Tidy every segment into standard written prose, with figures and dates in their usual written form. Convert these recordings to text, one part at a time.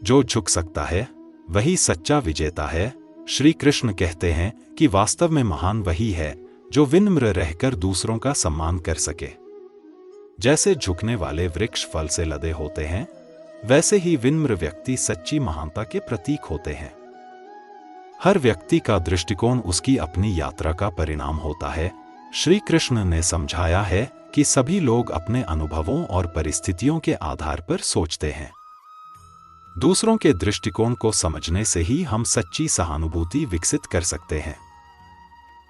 जो झुक सकता है वही सच्चा विजेता है। श्री कृष्ण कहते हैं कि वास्तव में महान वही है जो विनम्र रहकर दूसरों का सम्मान कर सके। जैसे झुकने वाले वृक्ष फल से लदे होते हैं, वैसे ही विनम्र व्यक्ति सच्ची महानता के प्रतीक होते हैं। हर व्यक्ति का दृष्टिकोण उसकी अपनी यात्रा का परिणाम होता है। श्री कृष्ण ने समझाया है कि सभी लोग अपने अनुभवों और परिस्थितियों के आधार पर सोचते हैं। दूसरों के दृष्टिकोण को समझने से ही हम सच्ची सहानुभूति विकसित कर सकते हैं।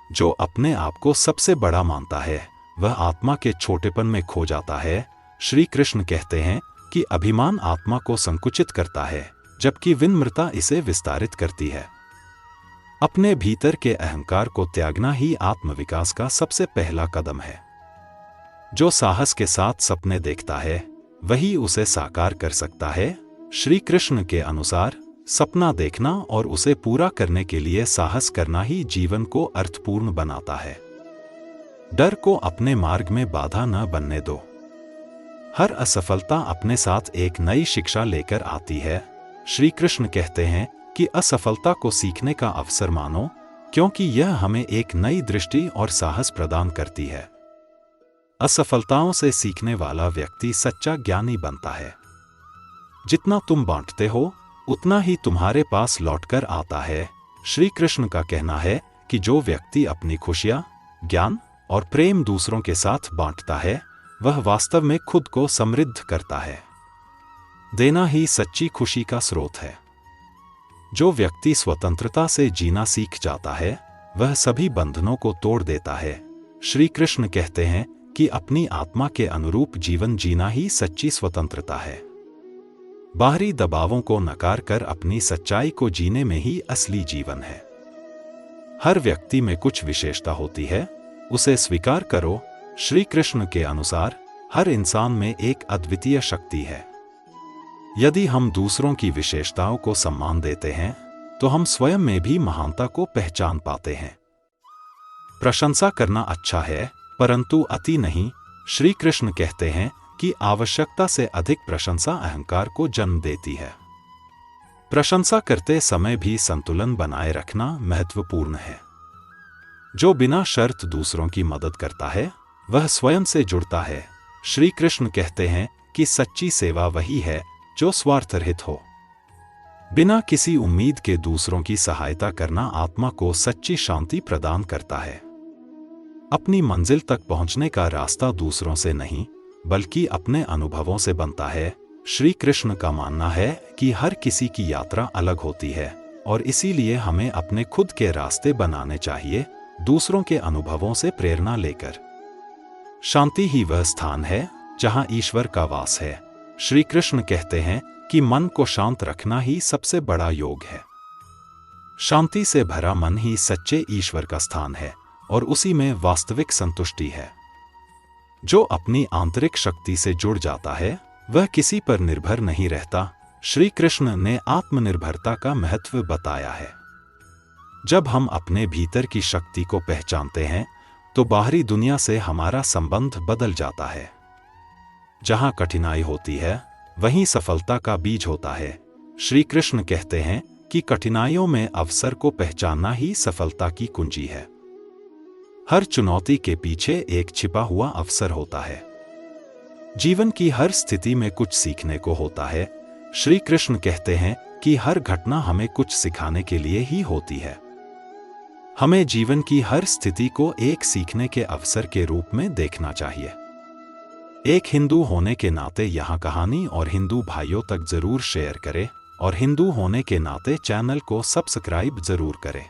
जो अपने आप को सबसे बड़ा मानता है वह आत्मा के छोटेपन में खो जाता है। श्री कृष्ण कहते हैं कि अभिमान आत्मा को संकुचित करता है, जबकि विनम्रता इसे विस्तारित करती है। अपने भीतर के अहंकार को त्यागना ही आत्मविकास का सबसे पहला कदम है। जो साहस के साथ सपने देखता है वही उसे साकार कर सकता है। श्री कृष्ण के अनुसार सपना देखना और उसे पूरा करने के लिए साहस करना ही जीवन को अर्थपूर्ण बनाता है। डर को अपने मार्ग में बाधा न बनने दो। हर असफलता अपने साथ एक नई शिक्षा लेकर आती है। श्री कृष्ण कहते हैं कि असफलता को सीखने का अवसर मानो, क्योंकि यह हमें एक नई दृष्टि और साहस प्रदान करती है। असफलताओं से सीखने वाला व्यक्ति सच्चा ज्ञानी बनता है। जितना तुम बांटते हो उतना ही तुम्हारे पास लौटकर आता है। श्री कृष्ण का कहना है कि जो व्यक्ति अपनी खुशियां, ज्ञान और प्रेम दूसरों के साथ बांटता है वह वास्तव में खुद को समृद्ध करता है। देना ही सच्ची खुशी का स्रोत है। जो व्यक्ति स्वतंत्रता से जीना सीख जाता है वह सभी बंधनों को तोड़ देता है। श्री कृष्ण कहते हैं कि अपनी आत्मा के अनुरूप जीवन जीना ही सच्ची स्वतंत्रता है। बाहरी दबावों को नकार कर अपनी सच्चाई को जीने में ही असली जीवन है। हर व्यक्ति में कुछ विशेषता होती है, उसे स्वीकार करो। श्री कृष्ण के अनुसार हर इंसान में एक अद्वितीय शक्ति है। यदि हम दूसरों की विशेषताओं को सम्मान देते हैं तो हम स्वयं में भी महानता को पहचान पाते हैं। प्रशंसा करना अच्छा है, परंतु अति नहीं। श्री कृष्ण कहते हैं कि आवश्यकता से अधिक प्रशंसा अहंकार को जन्म देती है। प्रशंसा करते समय भी संतुलन बनाए रखना महत्वपूर्ण है। जो बिना शर्त दूसरों की मदद करता है वह स्वयं से जुड़ता है। श्री कृष्ण कहते हैं कि सच्ची सेवा वही है जो स्वार्थरहित हो। बिना किसी उम्मीद के दूसरों की सहायता करना आत्मा को सच्ची शांति प्रदान करता है। अपनी मंजिल तक पहुंचने का रास्ता दूसरों से नहीं बल्कि अपने अनुभवों से बनता है। श्री कृष्ण का मानना है कि हर किसी की यात्रा अलग होती है और इसीलिए हमें अपने खुद के रास्ते बनाने चाहिए, दूसरों के अनुभवों से प्रेरणा लेकर। शांति ही वह स्थान है जहां ईश्वर का वास है। श्री कृष्ण कहते हैं कि मन को शांत रखना ही सबसे बड़ा योग है। शांति से भरा मन ही सच्चे ईश्वर का स्थान है और उसी में वास्तविक संतुष्टि है। जो अपनी आंतरिक शक्ति से जुड़ जाता है वह किसी पर निर्भर नहीं रहता। श्री कृष्ण ने आत्मनिर्भरता का महत्व बताया है। जब हम अपने भीतर की शक्ति को पहचानते हैं तो बाहरी दुनिया से हमारा संबंध बदल जाता है। जहां कठिनाई होती है वहीं सफलता का बीज होता है। श्री कृष्ण कहते हैं कि कठिनाइयों में अवसर को पहचानना ही सफलता की कुंजी है। हर चुनौती के पीछे एक छिपा हुआ अवसर होता है। जीवन की हर स्थिति में कुछ सीखने को होता है। श्री कृष्ण कहते हैं कि हर घटना हमें कुछ सिखाने के लिए ही होती है। हमें जीवन की हर स्थिति को एक सीखने के अवसर के रूप में देखना चाहिए। एक हिंदू होने के नाते यहां कहानी और हिंदू भाइयों तक जरूर शेयर करें और हिंदू होने के नाते चैनल को सब्सक्राइब जरूर करें।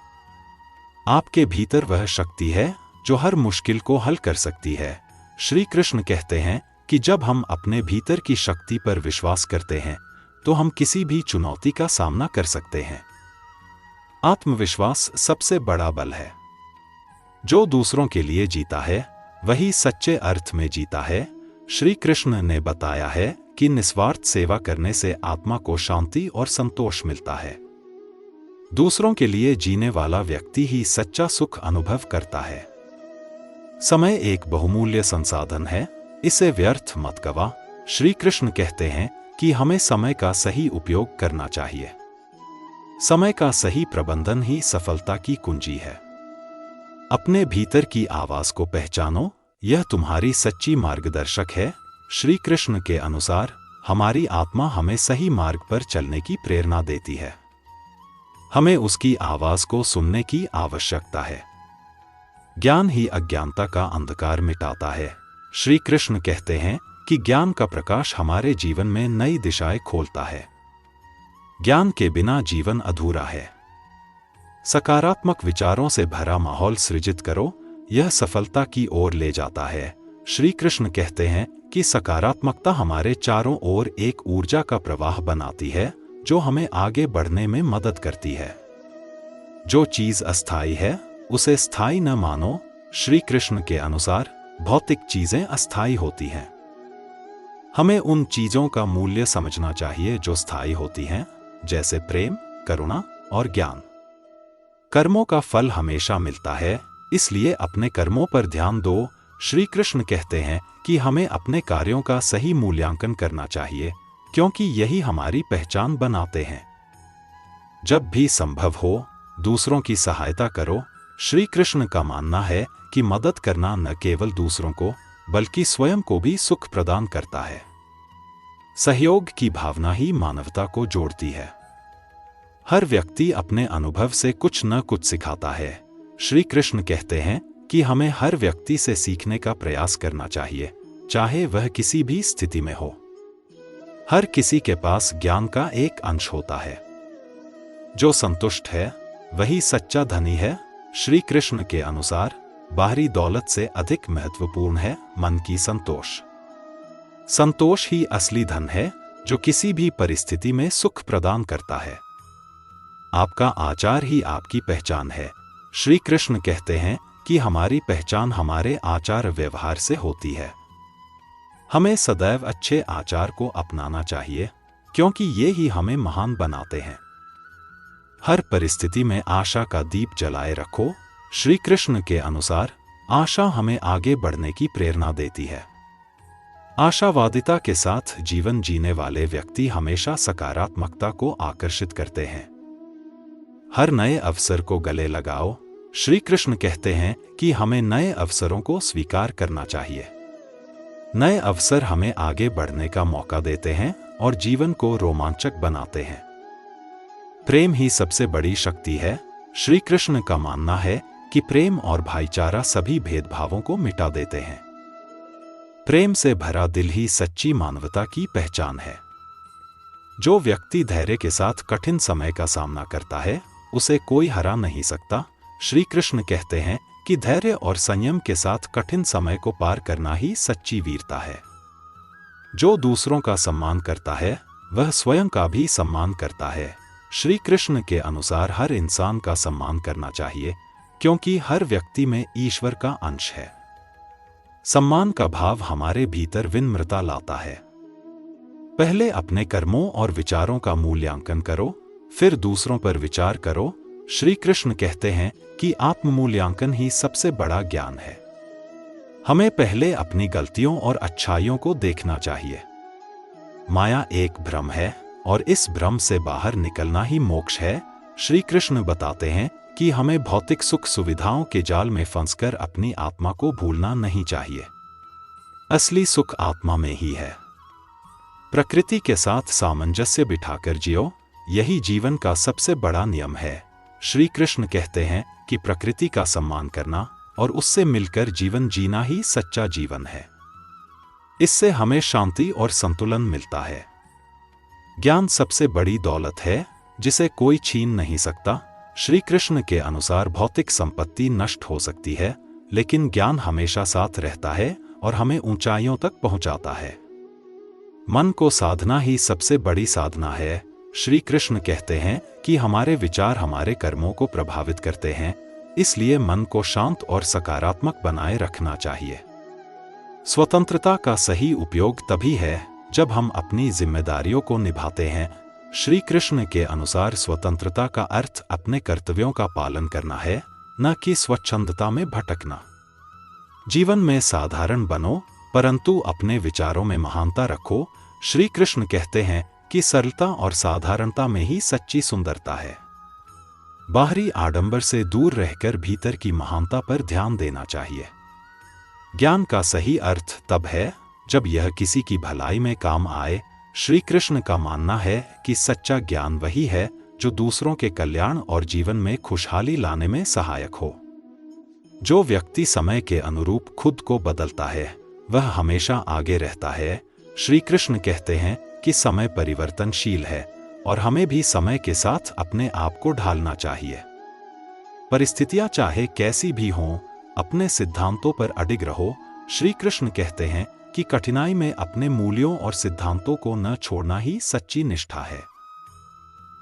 आपके भीतर वह शक्ति है जो हर मुश्किल को हल कर सकती है। श्री कृष्ण कहते हैं कि जब हम अपने भीतर की शक्ति पर विश्वास करते हैं तो हम किसी भी चुनौती का सामना कर सकते हैं। आत्मविश्वास सबसे बड़ा बल है। जो दूसरों के लिए जीता है वही सच्चे अर्थ में जीता है। श्री कृष्ण ने बताया है कि निस्वार्थ सेवा करने से आत्मा को शांति और संतोष मिलता है। दूसरों के लिए जीने वाला व्यक्ति ही सच्चा सुख अनुभव करता है। समय एक बहुमूल्य संसाधन है, इसे व्यर्थ मत गवा। श्री कृष्ण कहते हैं कि हमें समय का सही उपयोग करना चाहिए। समय का सही प्रबंधन ही सफलता की कुंजी है। अपने भीतर की आवाज को पहचानो, यह तुम्हारी सच्ची मार्गदर्शक है। श्री कृष्ण के अनुसार हमारी आत्मा हमें सही मार्ग पर चलने की प्रेरणा देती है। हमें उसकी आवाज को सुनने की आवश्यकता है। ज्ञान ही अज्ञानता का अंधकार मिटाता है। श्री कृष्ण कहते हैं कि ज्ञान का प्रकाश हमारे जीवन में नई दिशाएं खोलता है। ज्ञान के बिना जीवन अधूरा है। सकारात्मक विचारों से भरा माहौल सृजित करो, यह सफलता की ओर ले जाता है। श्री कृष्ण कहते हैं कि सकारात्मकता हमारे चारों ओर एक ऊर्जा का प्रवाह बनाती है जो हमें आगे बढ़ने में मदद करती है। जो चीज अस्थायी है उसे स्थायी न मानो। श्री कृष्ण के अनुसार भौतिक चीजें अस्थायी होती हैं। हमें उन चीजों का मूल्य समझना चाहिए जो स्थायी होती हैं, जैसे प्रेम, करुणा और ज्ञान। कर्मों का फल हमेशा मिलता है, इसलिए अपने कर्मों पर ध्यान दो। श्री कृष्ण कहते हैं कि हमें अपने कार्यों का सही मूल्यांकन करना चाहिए, क्योंकि यही हमारी पहचान बनाते हैं। जब भी संभव हो दूसरों की सहायता करो। श्री कृष्ण का मानना है कि मदद करना न केवल दूसरों को बल्कि स्वयं को भी सुख प्रदान करता है। सहयोग की भावना ही मानवता को जोड़ती है। हर व्यक्ति अपने अनुभव से कुछ न कुछ सिखाता है। श्री कृष्ण कहते हैं कि हमें हर व्यक्ति से सीखने का प्रयास करना चाहिए, चाहे वह किसी भी स्थिति में हो। हर किसी के पास ज्ञान का एक अंश होता है। जो संतुष्ट है वही सच्चा धनी है। श्री कृष्ण के अनुसार बाहरी दौलत से अधिक महत्वपूर्ण है मन की संतोष। संतोष ही असली धन है जो किसी भी परिस्थिति में सुख प्रदान करता है। आपका आचार ही आपकी पहचान है। श्री कृष्ण कहते हैं कि हमारी पहचान हमारे आचार व्यवहार से होती है। हमें सदैव अच्छे आचार को अपनाना चाहिए, क्योंकि ये ही हमें महान बनाते हैं। हर परिस्थिति में आशा का दीप जलाए रखो। श्री कृष्ण के अनुसार आशा हमें आगे बढ़ने की प्रेरणा देती है। आशावादिता के साथ जीवन जीने वाले व्यक्ति हमेशा सकारात्मकता को आकर्षित करते हैं। हर नए अवसर को गले लगाओ। श्री कृष्ण कहते हैं कि हमें नए अवसरों को स्वीकार करना चाहिए। नए अवसर हमें आगे बढ़ने का मौका देते हैं और जीवन को रोमांचक बनाते हैं। प्रेम ही सबसे बड़ी शक्ति है। श्री कृष्ण का मानना है कि प्रेम और भाईचारा सभी भेदभावों को मिटा देते हैं। प्रेम से भरा दिल ही सच्ची मानवता की पहचान है। जो व्यक्ति धैर्य के साथ कठिन समय का सामना करता है उसे कोई हरा नहीं सकता। श्री कृष्ण कहते हैं कि धैर्य और संयम के साथ कठिन समय को पार करना ही सच्ची वीरता है। जो दूसरों का सम्मान करता है वह स्वयं का भी सम्मान करता है। श्री कृष्ण के अनुसार हर इंसान का सम्मान करना चाहिए, क्योंकि हर व्यक्ति में ईश्वर का अंश है। सम्मान का भाव हमारे भीतर विनम्रता लाता है। पहले अपने कर्मों और विचारों का मूल्यांकन करो, फिर दूसरों पर विचार करो। श्री कृष्ण कहते हैं कि आत्ममूल्यांकन ही सबसे बड़ा ज्ञान है। हमें पहले अपनी गलतियों और अच्छाइयों को देखना चाहिए। माया एक भ्रम है और इस भ्रम से बाहर निकलना ही मोक्ष है। श्री कृष्ण बताते हैं कि हमें भौतिक सुख सुविधाओं के जाल में फंसकर अपनी आत्मा को भूलना नहीं चाहिए। असली सुख आत्मा में ही है। प्रकृति के साथ सामंजस्य बिठाकर जियो, यही जीवन का सबसे बड़ा नियम है। श्री कृष्ण कहते हैं कि प्रकृति का सम्मान करना और उससे मिलकर जीवन जीना ही सच्चा जीवन है। इससे हमें शांति और संतुलन मिलता है। ज्ञान सबसे बड़ी दौलत है जिसे कोई छीन नहीं सकता। श्री कृष्ण के अनुसार भौतिक संपत्ति नष्ट हो सकती है, लेकिन ज्ञान हमेशा साथ रहता है और हमें ऊंचाइयों तक पहुंचाता है। मन को साधना ही सबसे बड़ी साधना है। श्री कृष्ण कहते हैं कि हमारे विचार हमारे कर्मों को प्रभावित करते हैं, इसलिए मन को शांत और सकारात्मक बनाए रखना चाहिए। स्वतंत्रता का सही उपयोग तभी है जब हम अपनी जिम्मेदारियों को निभाते हैं। श्री कृष्ण के अनुसार स्वतंत्रता का अर्थ अपने कर्तव्यों का पालन करना है, न कि स्वच्छंदता में भटकना। जीवन में साधारण बनो, परंतु अपने विचारों में महानता रखो। श्री कृष्ण कहते हैं कि सरलता और साधारणता में ही सच्ची सुंदरता है। बाहरी आडंबर से दूर रहकर भीतर की महानता पर ध्यान देना चाहिए। ज्ञान का सही अर्थ तब है जब यह किसी की भलाई में काम आए। श्री कृष्ण का मानना है कि सच्चा ज्ञान वही है जो दूसरों के कल्याण और जीवन में खुशहाली लाने में सहायक हो। जो व्यक्ति समय के अनुरूप खुद को बदलता है वह हमेशा आगे रहता है। श्री कृष्ण कहते हैं कि समय परिवर्तनशील है और हमें भी समय के साथ अपने आप को ढालना चाहिए। परिस्थितियां चाहे कैसी भी हों, अपने सिद्धांतों पर अडिग रहो। श्री कृष्ण कहते हैं कि कठिनाई में अपने मूल्यों और सिद्धांतों को न छोड़ना ही सच्ची निष्ठा है।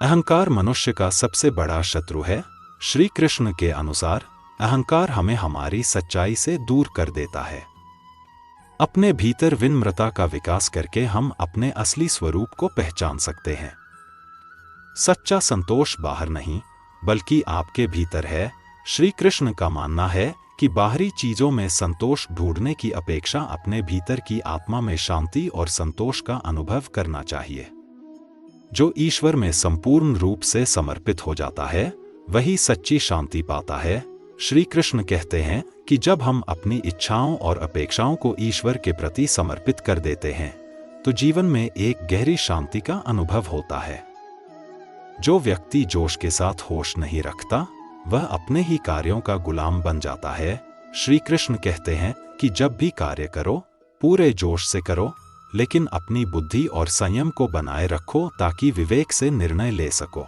अहंकार मनुष्य का सबसे बड़ा शत्रु है। श्री कृष्ण के अनुसार अहंकार हमें हमारी सच्चाई से दूर कर देता है। अपने भीतर विनम्रता का विकास करके हम अपने असली स्वरूप को पहचान सकते हैं। सच्चा संतोष बाहर नहीं बल्कि आपके भीतर है। श्री कृष्ण का मानना है कि बाहरी चीजों में संतोष ढूंढने की अपेक्षा अपने भीतर की आत्मा में शांति और संतोष का अनुभव करना चाहिए। जो ईश्वर में संपूर्ण रूप से समर्पित हो जाता है वही सच्ची शांति पाता है। श्री कृष्ण कहते हैं कि जब हम अपनी इच्छाओं और अपेक्षाओं को ईश्वर के प्रति समर्पित कर देते हैं तो जीवन में एक गहरी शांति का अनुभव होता है। जो व्यक्ति जोश के साथ होश नहीं रखता वह अपने ही कार्यों का गुलाम बन जाता है। श्री कृष्ण कहते हैं कि जब भी कार्य करो पूरे जोश से करो, लेकिन अपनी बुद्धि और संयम को बनाए रखो ताकि विवेक से निर्णय ले सको।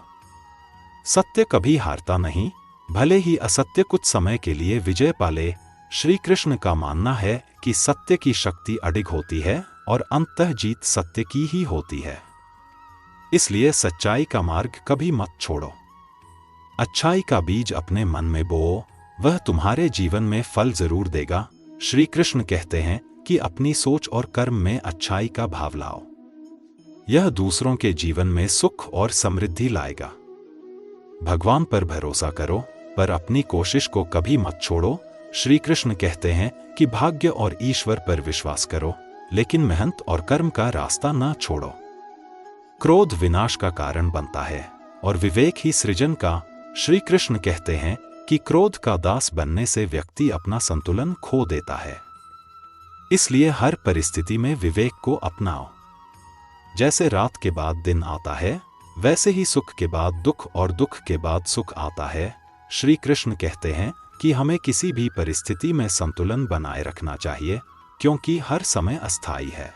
सत्य कभी हारता नहीं, भले ही असत्य कुछ समय के लिए विजय पाले। श्री कृष्ण का मानना है कि सत्य की शक्ति अडिग होती है और अंततः जीत सत्य की ही होती है। इसलिए सच्चाई का मार्ग कभी मत छोड़ो। अच्छाई का बीज अपने मन में बोओ, वह तुम्हारे जीवन में फल जरूर देगा। श्री कृष्ण कहते हैं कि अपनी सोच और कर्म में अच्छाई का भाव लाओ, यह दूसरों के जीवन में सुख और समृद्धि लाएगा। भगवान पर भरोसा करो पर अपनी कोशिश को कभी मत छोड़ो। श्री कृष्ण कहते हैं कि भाग्य और ईश्वर पर विश्वास करो, लेकिन मेहनत और कर्म का रास्ता न छोड़ो। क्रोध विनाश का कारण बनता है और विवेक ही सृजन का। श्री कृष्ण कहते हैं कि क्रोध का दास बनने से व्यक्ति अपना संतुलन खो देता है। इसलिए हर परिस्थिति में विवेक को अपनाओ। जैसे रात के बाद दिन आता है वैसे ही सुख के बाद दुख और दुख के बाद सुख आता है। श्री कृष्ण कहते हैं कि हमें किसी भी परिस्थिति में संतुलन बनाए रखना चाहिए क्योंकि हर समय अस्थायी है।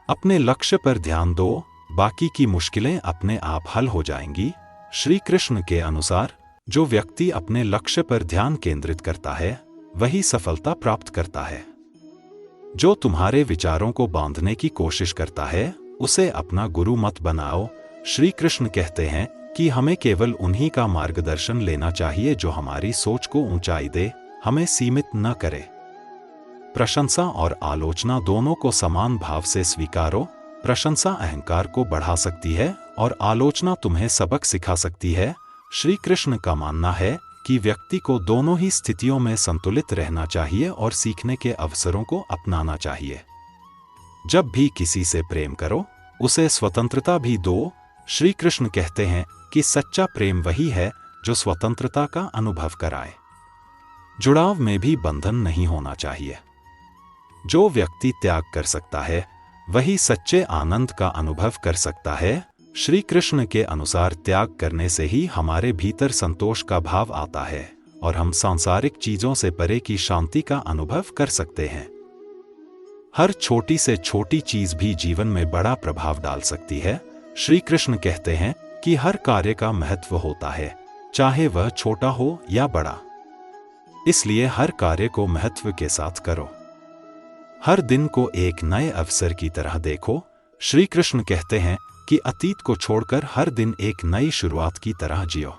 अपने लक्ष्य पर ध्यान दो, बाकी की मुश्किलें अपने आप हल हो जाएंगी। श्री कृष्ण के अनुसार जो व्यक्ति अपने लक्ष्य पर ध्यान केंद्रित करता है वही सफलता प्राप्त करता है। जो तुम्हारे विचारों को बांधने की कोशिश करता है उसे अपना गुरु मत बनाओ। श्री कृष्ण कहते हैं कि हमें केवल उन्हीं का मार्गदर्शन लेना चाहिए जो हमारी सोच को ऊंचाई दे, हमें सीमित न करे। प्रशंसा और आलोचना दोनों को समान भाव से स्वीकारो। प्रशंसा अहंकार को बढ़ा सकती है और आलोचना तुम्हें सबक सिखा सकती है। श्री कृष्ण का मानना है कि व्यक्ति को दोनों ही स्थितियों में संतुलित रहना चाहिए और सीखने के अवसरों को अपनाना चाहिए। जब भी किसी से प्रेम करो उसे स्वतंत्रता भी दो। श्री कृष्ण कहते हैं कि सच्चा प्रेम वही है जो स्वतंत्रता का अनुभव कराए। जुड़ाव में भी बंधन नहीं होना चाहिए। जो व्यक्ति त्याग कर सकता है वही सच्चे आनंद का अनुभव कर सकता है। श्री कृष्ण के अनुसार त्याग करने से ही हमारे भीतर संतोष का भाव आता है और हम सांसारिक चीजों से परे की शांति का अनुभव कर सकते हैं। हर छोटी से छोटी चीज भी जीवन में बड़ा प्रभाव डाल सकती है। श्री कृष्ण कहते हैं कि हर कार्य का महत्व होता है, चाहे वह छोटा हो या बड़ा। इसलिए हर कार्य को महत्व के साथ करो। हर दिन को एक नए अवसर की तरह देखो। श्री कृष्ण कहते हैं कि अतीत को छोड़कर हर दिन एक नई शुरुआत की तरह जियो।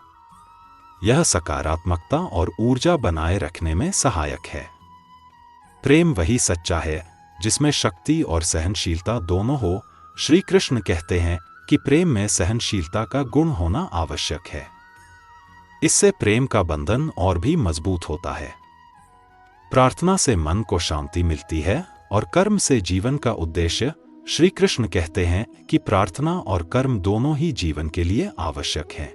यह सकारात्मकता और ऊर्जा बनाए रखने में सहायक है। प्रेम वही सच्चा है जिसमें शक्ति और सहनशीलता दोनों हो। श्री कृष्ण कहते हैं कि प्रेम में सहनशीलता का गुण होना आवश्यक है। इससे प्रेम का बंधन और भी मजबूत होता है। प्रार्थना से मन को शांति मिलती है और कर्म से जीवन का उद्देश्य। श्री कृष्ण कहते हैं कि प्रार्थना और कर्म दोनों ही जीवन के लिए आवश्यक हैं।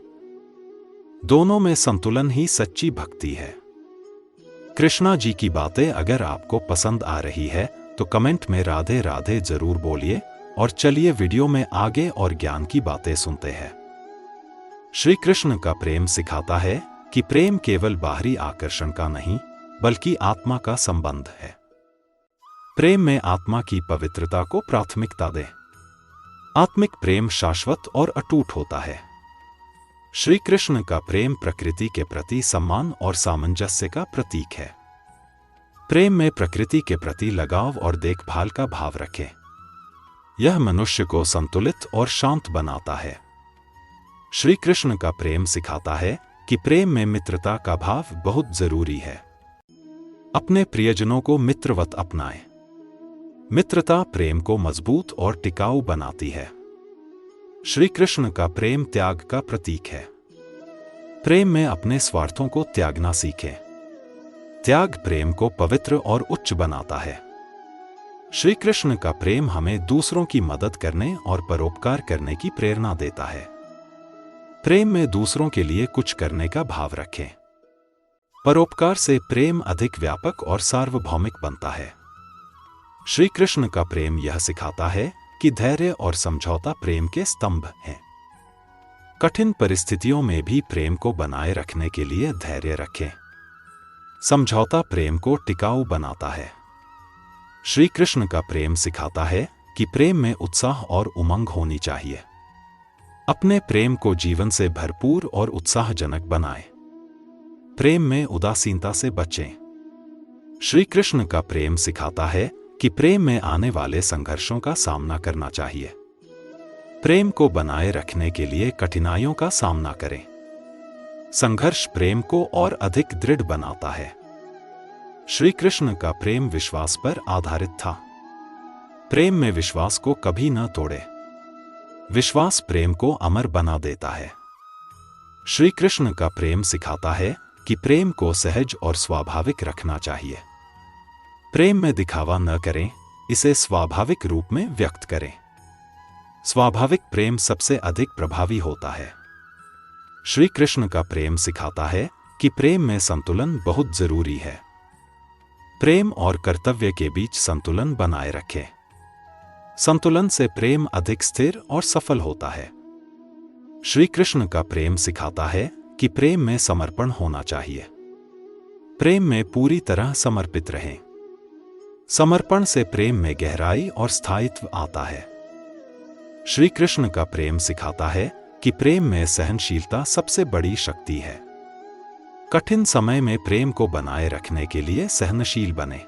दोनों में संतुलन ही सच्ची भक्ति है। कृष्णा जी की बातें अगर आपको पसंद आ रही है तो कमेंट में राधे राधे जरूर बोलिए और चलिए वीडियो में आगे और ज्ञान की बातें सुनते हैं। श्री कृष्ण का प्रेम सिखाता है कि प्रेम केवल बाहरी आकर्षण का नहीं बल्कि आत्मा का संबंध है। प्रेम में आत्मा की पवित्रता को प्राथमिकता दें। आत्मिक प्रेम शाश्वत और अटूट होता है। श्री कृष्ण का प्रेम प्रकृति के प्रति सम्मान और सामंजस्य का प्रतीक है। प्रेम में प्रकृति के प्रति लगाव और देखभाल का भाव रखें। यह मनुष्य को संतुलित और शांत बनाता है। श्री कृष्ण का प्रेम सिखाता है कि प्रेम में मित्रता का भाव बहुत जरूरी है। अपने प्रियजनों को मित्रवत अपनाएं। मित्रता प्रेम को मजबूत और टिकाऊ बनाती है। श्री कृष्ण का प्रेम त्याग का प्रतीक है। प्रेम में अपने स्वार्थों को त्यागना सीखें। त्याग प्रेम को पवित्र और उच्च बनाता है। श्री कृष्ण का प्रेम हमें दूसरों की मदद करने और परोपकार करने की प्रेरणा देता है। प्रेम में दूसरों के लिए कुछ करने का भाव रखें। परोपकार से प्रेम अधिक व्यापक और सार्वभौमिक बनता है। श्री कृष्ण का प्रेम यह सिखाता है कि धैर्य और समझौता प्रेम के स्तंभ हैं। कठिन परिस्थितियों में भी प्रेम को बनाए रखने के लिए धैर्य रखें। समझौता प्रेम को टिकाऊ बनाता है। श्री कृष्ण का प्रेम सिखाता है कि प्रेम में उत्साह और उमंग होनी चाहिए। अपने प्रेम को जीवन से भरपूर और उत्साहजनक बनाएं। प्रेम में उदासीनता से बचें। श्री कृष्ण का प्रेम सिखाता है कि प्रेम में आने वाले संघर्षों का सामना करना चाहिए। प्रेम को बनाए रखने के लिए कठिनाइयों का सामना करें। संघर्ष प्रेम को और अधिक दृढ़ बनाता है। श्री कृष्ण का प्रेम विश्वास पर आधारित था। प्रेम में विश्वास को कभी न तोड़े। विश्वास प्रेम को अमर बना देता है। श्री कृष्ण का प्रेम सिखाता है कि प्रेम को सहज और स्वाभाविक रखना चाहिए। प्रेम में दिखावा न करें, इसे स्वाभाविक रूप में व्यक्त करें। स्वाभाविक प्रेम सबसे अधिक प्रभावी होता है। श्री कृष्ण का प्रेम सिखाता है कि प्रेम में संतुलन बहुत जरूरी है। प्रेम और कर्तव्य के बीच संतुलन बनाए रखें। संतुलन से प्रेम अधिक स्थिर और सफल होता है। श्री कृष्ण का प्रेम सिखाता है कि प्रेम में समर्पण होना चाहिए। प्रेम में पूरी तरह समर्पित रहें। समर्पण से प्रेम में गहराई और स्थायित्व आता है। श्री कृष्ण का प्रेम सिखाता है कि प्रेम में सहनशीलता सबसे बड़ी शक्ति है। कठिन समय में प्रेम को बनाए रखने के लिए सहनशील बने।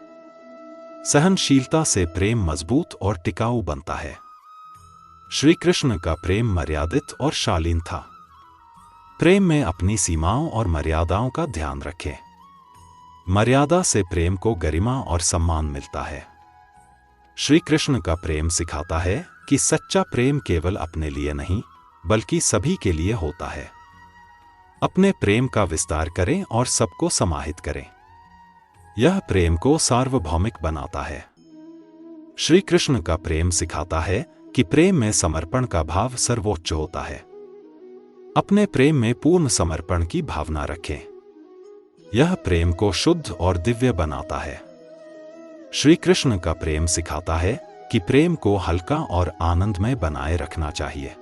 सहनशीलता से प्रेम मजबूत और टिकाऊ बनता है। श्री कृष्ण का प्रेम मर्यादित और शालीन था। प्रेम में अपनी सीमाओं और मर्यादाओं का ध्यान रखें। मर्यादा से प्रेम को गरिमा और सम्मान मिलता है। श्री कृष्ण का प्रेम सिखाता है कि सच्चा प्रेम केवल अपने लिए नहीं बल्कि सभी के लिए होता है। अपने प्रेम का विस्तार करें और सबको समाहित करें। यह प्रेम को सार्वभौमिक बनाता है। श्री कृष्ण का प्रेम सिखाता है कि प्रेम में समर्पण का भाव सर्वोच्च होता है। अपने प्रेम में पूर्ण समर्पण की भावना रखें। यह प्रेम को शुद्ध और दिव्य बनाता है। श्री कृष्ण का प्रेम सिखाता है कि प्रेम को हल्का और आनंदमय बनाए रखना चाहिए।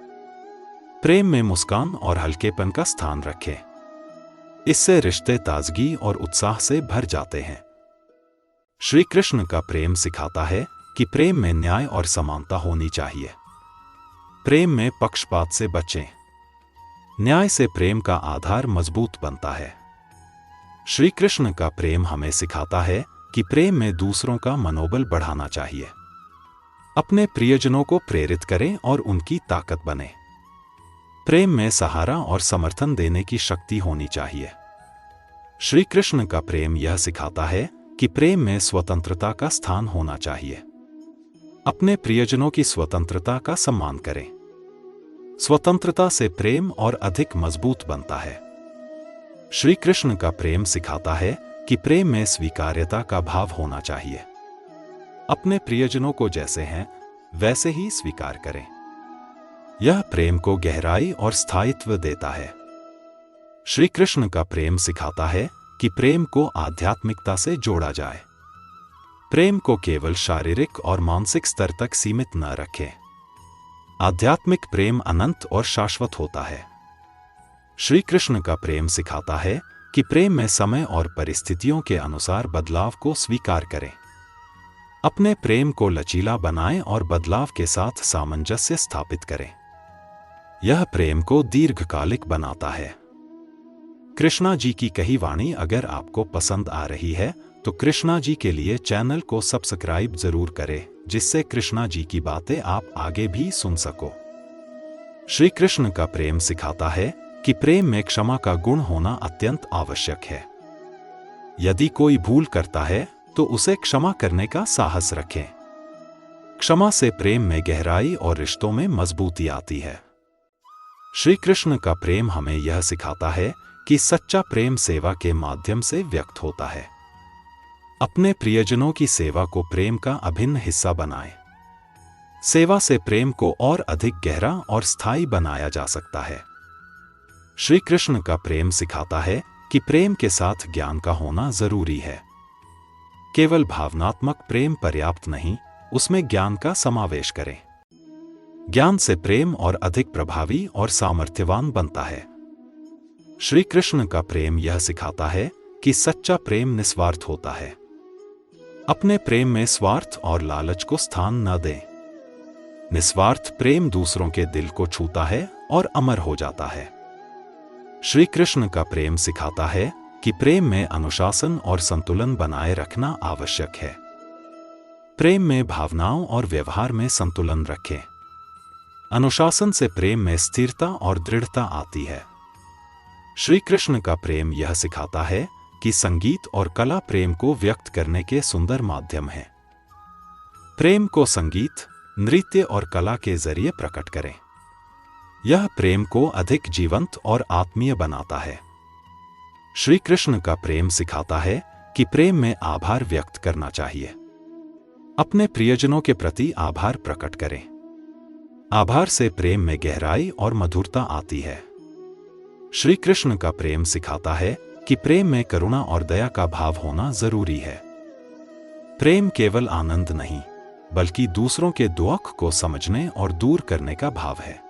प्रेम में मुस्कान और हल्केपन का स्थान रखें। इससे रिश्ते ताजगी और उत्साह से भर जाते हैं। श्री कृष्ण का प्रेम सिखाता है कि प्रेम में न्याय और समानता होनी चाहिए। प्रेम में पक्षपात से बचें। न्याय से प्रेम का आधार मजबूत बनता है। श्री कृष्ण का प्रेम हमें सिखाता है कि प्रेम में दूसरों का मनोबल बढ़ाना चाहिए। अपने प्रियजनों को प्रेरित करें और उनकी ताकत बने। प्रेम में सहारा और समर्थन देने की शक्ति होनी चाहिए। श्री कृष्ण का प्रेम यह सिखाता है कि प्रेम में स्वतंत्रता का स्थान होना चाहिए। अपने प्रियजनों की स्वतंत्रता का सम्मान करें। स्वतंत्रता से प्रेम और अधिक मजबूत बनता है। श्री कृष्ण का प्रेम सिखाता है कि प्रेम में स्वीकार्यता का भाव होना चाहिए। अपने प्रियजनों को जैसे हैं वैसे ही स्वीकार करें। यह प्रेम को गहराई और स्थायित्व देता है। श्री कृष्ण का प्रेम सिखाता है कि प्रेम को आध्यात्मिकता से जोड़ा जाए। प्रेम को केवल शारीरिक और मानसिक स्तर तक सीमित न रखें। आध्यात्मिक प्रेम अनंत और शाश्वत होता है। श्री कृष्ण का प्रेम सिखाता है कि प्रेम में समय और परिस्थितियों के अनुसार बदलाव को स्वीकार करें। अपने प्रेम को लचीला बनाएं और बदलाव के साथ सामंजस्य स्थापित करें। यह प्रेम को दीर्घकालिक बनाता है। कृष्णा जी की कही वाणी अगर आपको पसंद आ रही है तो कृष्णा जी के लिए चैनल को सब्सक्राइब जरूर करें, जिससे कृष्णा जी की बातें आप आगे भी सुन सको। श्री कृष्ण का प्रेम सिखाता है कि प्रेम में क्षमा का गुण होना अत्यंत आवश्यक है। यदि कोई भूल करता है तो उसे क्षमा करने का साहस रखें। क्षमा से प्रेम में गहराई और रिश्तों में मजबूती आती है। श्री कृष्ण का प्रेम हमें यह सिखाता है कि सच्चा प्रेम सेवा के माध्यम से व्यक्त होता है। अपने प्रियजनों की सेवा को प्रेम का अभिन्न हिस्सा बनाएं। सेवा से प्रेम को और अधिक गहरा और स्थायी बनाया जा सकता है। श्री कृष्ण का प्रेम सिखाता है कि प्रेम के साथ ज्ञान का होना जरूरी है। केवल भावनात्मक प्रेम पर्याप्त नहीं, उसमें ज्ञान का समावेश करें। ज्ञान से प्रेम और अधिक प्रभावी और सामर्थ्यवान बनता है। श्री कृष्ण का प्रेम यह सिखाता है कि सच्चा प्रेम निस्वार्थ होता है। अपने प्रेम में स्वार्थ और लालच को स्थान न दें। निस्वार्थ प्रेम दूसरों के दिल को छूता है और अमर हो जाता है। श्री कृष्ण का प्रेम सिखाता है कि प्रेम में अनुशासन और संतुलन बनाए रखना आवश्यक है। प्रेम में भावनाओं और व्यवहार में संतुलन रखें। अनुशासन से प्रेम में स्थिरता और दृढ़ता आती है। श्री कृष्ण का प्रेम यह सिखाता है कि संगीत और कला प्रेम को व्यक्त करने के सुंदर माध्यम हैं। प्रेम को संगीत, नृत्य और कला के जरिए प्रकट करें। यह प्रेम को अधिक जीवंत और आत्मीय बनाता है। श्री कृष्ण का प्रेम सिखाता है कि प्रेम में आभार व्यक्त करना चाहिए। अपने प्रियजनों के प्रति आभार प्रकट करें। आभार से प्रेम में गहराई और मधुरता आती है। श्री कृष्ण का प्रेम सिखाता है कि प्रेम में करुणा और दया का भाव होना जरूरी है। प्रेम केवल आनंद नहीं, बल्कि दूसरों के दुख को समझने और दूर करने का भाव है।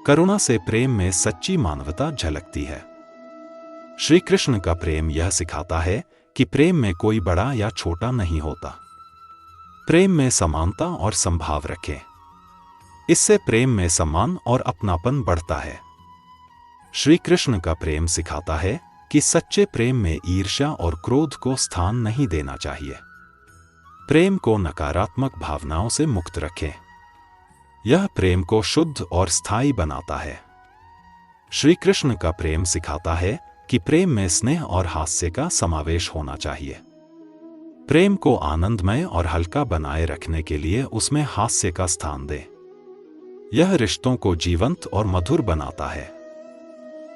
करुणा से प्रेम में सच्ची मानवता झलकती है। श्री कृष्ण का प्रेम यह सिखाता है कि प्रेम में कोई बड़ा या छोटा नहीं होता। प्रेम में समानता और संभाव रखें। इससे प्रेम में सम्मान और अपनापन बढ़ता है। श्री कृष्ण का प्रेम सिखाता है कि सच्चे प्रेम में ईर्ष्या और क्रोध को स्थान नहीं देना चाहिए। प्रेम को नकारात्मक भावनाओं से मुक्त रखें। यह प्रेम को शुद्ध और स्थायी बनाता है। श्री कृष्ण का प्रेम सिखाता है कि प्रेम में स्नेह और हास्य का समावेश होना चाहिए। प्रेम को आनंदमय और हल्का बनाए रखने के लिए उसमें हास्य का स्थान दें। यह रिश्तों को जीवंत और मधुर बनाता है।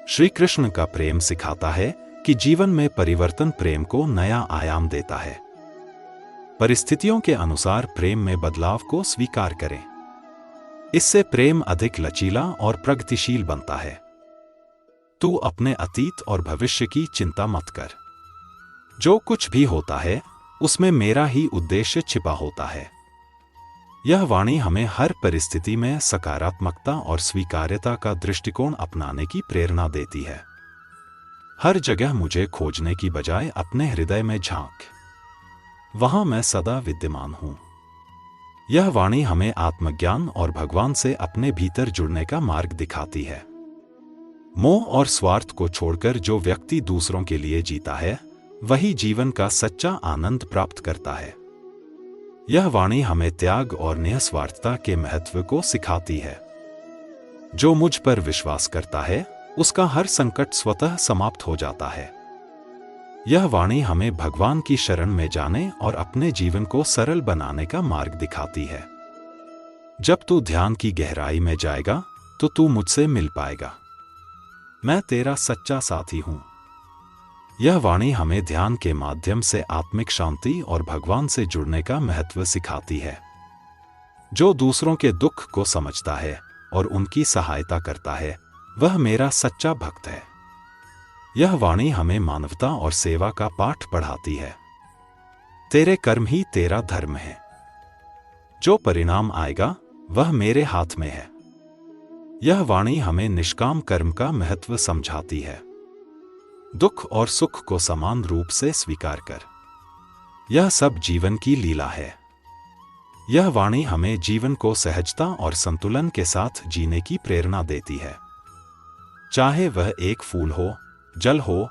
श्री कृष्ण का प्रेम सिखाता है कि जीवन में परिवर्तन प्रेम को नया आयाम देता है। परिस्थितियों के अनुसार प्रेम में बदलाव को स्वीकार करें। इससे प्रेम अधिक लचीला और प्रगतिशील बनता है। तू अपने अतीत और भविष्य की चिंता मत कर। जो कुछ भी होता है उसमें मेरा ही उद्देश्य छिपा होता है। यह वाणी हमें हर परिस्थिति में सकारात्मकता और स्वीकार्यता का दृष्टिकोण अपनाने की प्रेरणा देती है। हर जगह मुझे खोजने की बजाय अपने हृदय में झांक, वहां मैं सदा विद्यमान हूं। यह वाणी हमें आत्मज्ञान और भगवान से अपने भीतर जुड़ने का मार्ग दिखाती है। मोह और स्वार्थ को छोड़कर जो व्यक्ति दूसरों के लिए जीता है, वही जीवन का सच्चा आनंद प्राप्त करता है। यह वाणी हमें त्याग और निस्वार्थता के महत्व को सिखाती है। जो मुझ पर विश्वास करता है, उसका हर संकट स्वतः समाप्त हो जाता है। यह वाणी हमें भगवान की शरण में जाने और अपने जीवन को सरल बनाने का मार्ग दिखाती है। जब तू ध्यान की गहराई में जाएगा तो तू मुझसे मिल पाएगा। मैं तेरा सच्चा साथी हूं। यह वाणी हमें ध्यान के माध्यम से आत्मिक शांति और भगवान से जुड़ने का महत्व सिखाती है। जो दूसरों के दुख को समझता है और उनकी सहायता करता है, वह मेरा सच्चा भक्त है। यह वाणी हमें मानवता और सेवा का पाठ पढ़ाती है। तेरे कर्म ही तेरा धर्म है। जो परिणाम आएगा वह मेरे हाथ में है। यह वाणी हमें निष्काम कर्म का महत्व समझाती है। दुख और सुख को समान रूप से स्वीकार कर। यह सब जीवन की लीला है। यह वाणी हमें जीवन को सहजता और संतुलन के साथ जीने की प्रेरणा देती है। चाहे वह एक फूल हो, जल हो,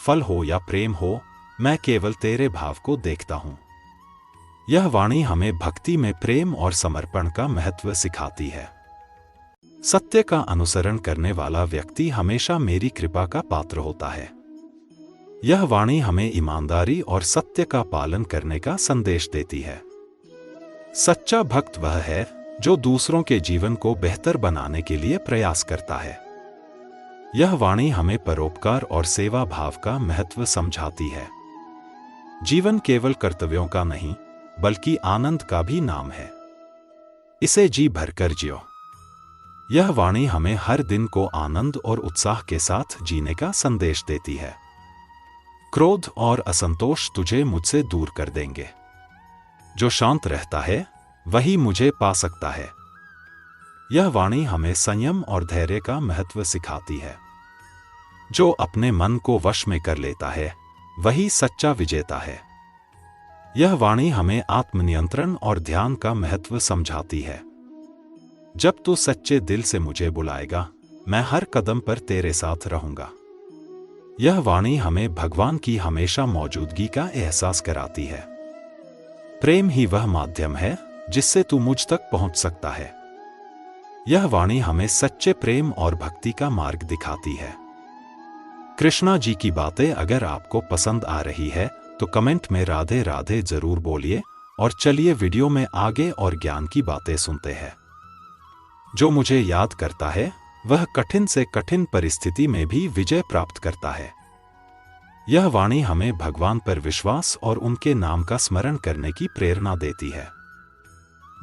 फल हो या प्रेम हो, मैं केवल तेरे भाव को देखता हूं। यह वाणी हमें भक्ति में प्रेम और समर्पण का महत्व सिखाती है। सत्य का अनुसरण करने वाला व्यक्ति हमेशा मेरी कृपा का पात्र होता है। यह वाणी हमें ईमानदारी और सत्य का पालन करने का संदेश देती है। सच्चा भक्त वह है जो दूसरों के जीवन को बेहतर बनाने के लिए प्रयास करता है। यह वाणी हमें परोपकार और सेवा भाव का महत्व समझाती है। जीवन केवल कर्तव्यों का नहीं, बल्कि आनंद का भी नाम है। इसे जी भरकर जियो। यह वाणी हमें हर दिन को आनंद और उत्साह के साथ जीने का संदेश देती है। क्रोध और असंतोष तुझे मुझसे दूर कर देंगे। जो शांत रहता है वही मुझे पा सकता है। यह वाणी हमें संयम और धैर्य का महत्व सिखाती है। जो अपने मन को वश में कर लेता है वही सच्चा विजेता है। यह वाणी हमें आत्मनियंत्रण और ध्यान का महत्व समझाती है। जब तू सच्चे दिल से मुझे बुलाएगा, मैं हर कदम पर तेरे साथ रहूंगा। यह वाणी हमें भगवान की हमेशा मौजूदगी का एहसास कराती है। प्रेम ही वह माध्यम है जिससे तू मुझ तक पहुंच सकता है। यह वाणी हमें सच्चे प्रेम और भक्ति का मार्ग दिखाती है। कृष्णा जी की बातें अगर आपको पसंद आ रही है तो कमेंट में राधे राधे जरूर बोलिए और चलिए वीडियो में आगे और ज्ञान की बातें सुनते हैं। जो मुझे याद करता है वह कठिन से कठिन परिस्थिति में भी विजय प्राप्त करता है। यह वाणी हमें भगवान पर विश्वास और उनके नाम का स्मरण करने की प्रेरणा देती है।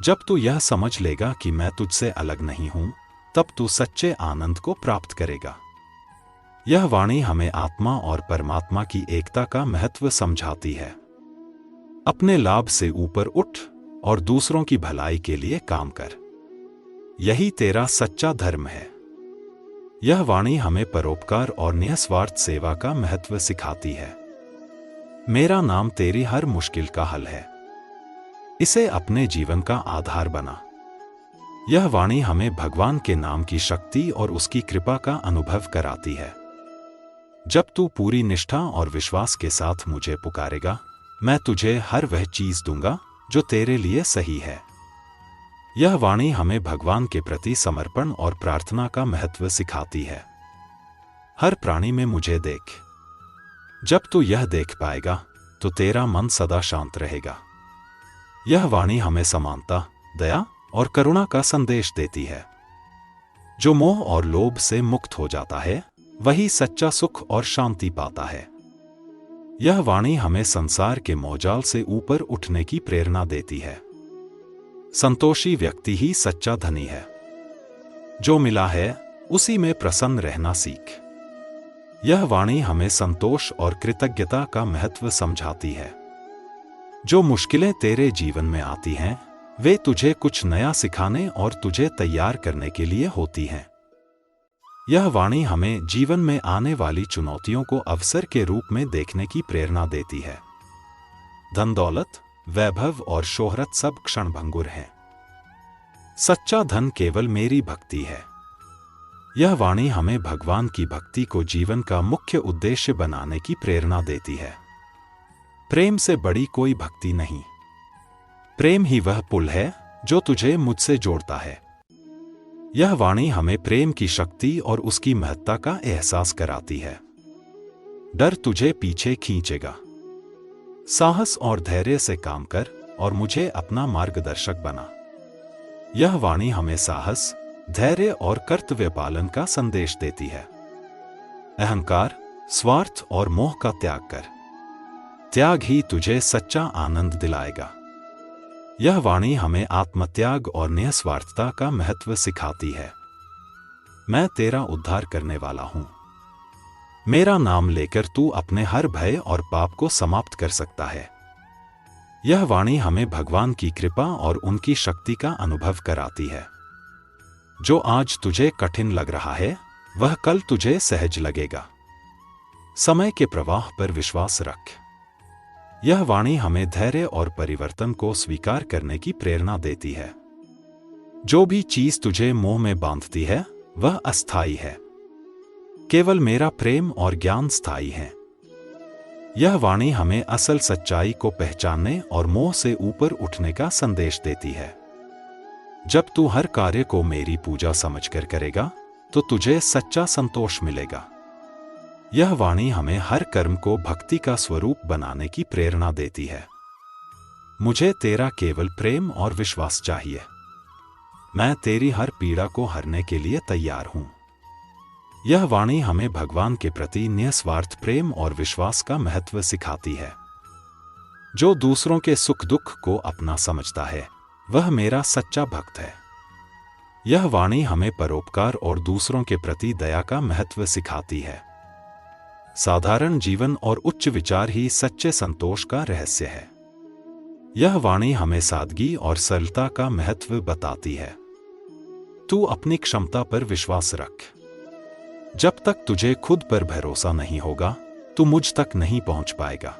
जब तू यह समझ लेगा कि मैं तुझसे अलग नहीं हूं, तब तू सच्चे आनंद को प्राप्त करेगा। यह वाणी हमें आत्मा और परमात्मा की एकता का महत्व समझाती है। अपने लाभ से ऊपर उठ और दूसरों की भलाई के लिए काम कर। यही तेरा सच्चा धर्म है। यह वाणी हमें परोपकार और निस्वार्थ सेवा का महत्व सिखाती है। मेरा नाम तेरी हर मुश्किल का हल है। इसे अपने जीवन का आधार बना। यह वाणी हमें भगवान के नाम की शक्ति और उसकी कृपा का अनुभव कराती है। जब तू पूरी निष्ठा और विश्वास के साथ मुझे पुकारेगा, मैं तुझे हर वह चीज दूंगा जो तेरे लिए सही है। यह वाणी हमें भगवान के प्रति समर्पण और प्रार्थना का महत्व सिखाती है। हर प्राणी में मुझे देख। जब तू यह देख पाएगा तो तेरा मन सदा शांत रहेगा। यह वाणी हमें समानता, दया और करुणा का संदेश देती है। जो मोह और लोभ से मुक्त हो जाता है वही सच्चा सुख और शांति पाता है। यह वाणी हमें संसार के मोहजाल से ऊपर उठने की प्रेरणा देती है। संतोषी व्यक्ति ही सच्चा धनी है। जो मिला है उसी में प्रसन्न रहना सीख। यह वाणी हमें संतोष और कृतज्ञता का महत्व समझाती है। जो मुश्किलें तेरे जीवन में आती हैं, वे तुझे कुछ नया सिखाने और तुझे तैयार करने के लिए होती हैं। यह वाणी हमें जीवन में आने वाली चुनौतियों को अवसर के रूप में देखने की प्रेरणा देती है। धन दौलत, वैभव और शोहरत सब क्षणभंगुर हैं। सच्चा धन केवल मेरी भक्ति है। यह वाणी हमें भगवान की भक्ति को जीवन का मुख्य उद्देश्य बनाने की प्रेरणा देती है। प्रेम से बड़ी कोई भक्ति नहीं। प्रेम ही वह पुल है जो तुझे मुझसे जोड़ता है। यह वाणी हमें प्रेम की शक्ति और उसकी महत्ता का एहसास कराती है। डर तुझे पीछे खींचेगा। साहस और धैर्य से काम कर और मुझे अपना मार्गदर्शक बना। यह वाणी हमें साहस, धैर्य और कर्तव्य पालन का संदेश देती है। अहंकार, स्वार्थ और मोह का त्याग कर। त्याग ही तुझे सच्चा आनंद दिलाएगा। यह वाणी हमें आत्मत्याग और निस्वार्थता का महत्व सिखाती है। मैं तेरा उद्धार करने वाला हूं। मेरा नाम लेकर तू अपने हर भय और पाप को समाप्त कर सकता है। यह वाणी हमें भगवान की कृपा और उनकी शक्ति का अनुभव कराती है। जो आज तुझे कठिन लग रहा है वह कल तुझे सहज लगेगा। समय के प्रवाह पर विश्वास रख। यह वाणी हमें धैर्य और परिवर्तन को स्वीकार करने की प्रेरणा देती है। जो भी चीज तुझे मोह में बांधती है वह अस्थायी है। केवल मेरा प्रेम और ज्ञान स्थायी है। यह वाणी हमें असल सच्चाई को पहचानने और मोह से ऊपर उठने का संदेश देती है। जब तू हर कार्य को मेरी पूजा समझकर करेगा तो तुझे सच्चा संतोष मिलेगा। यह वाणी हमें हर कर्म को भक्ति का स्वरूप बनाने की प्रेरणा देती है। मुझे तेरा केवल प्रेम और विश्वास चाहिए। मैं तेरी हर पीड़ा को हरने के लिए तैयार हूं। यह वाणी हमें भगवान के प्रति निस्वार्थ प्रेम और विश्वास का महत्व सिखाती है। जो दूसरों के सुख दुख को अपना समझता है वह मेरा सच्चा भक्त है। यह वाणी हमें परोपकार और दूसरों के प्रति दया का महत्व सिखाती है। साधारण जीवन और उच्च विचार ही सच्चे संतोष का रहस्य है। यह वाणी हमें सादगी और सरलता का महत्व बताती है। तू अपनी क्षमता पर विश्वास रख। जब तक तुझे खुद पर भरोसा नहीं होगा तू मुझ तक नहीं पहुंच पाएगा।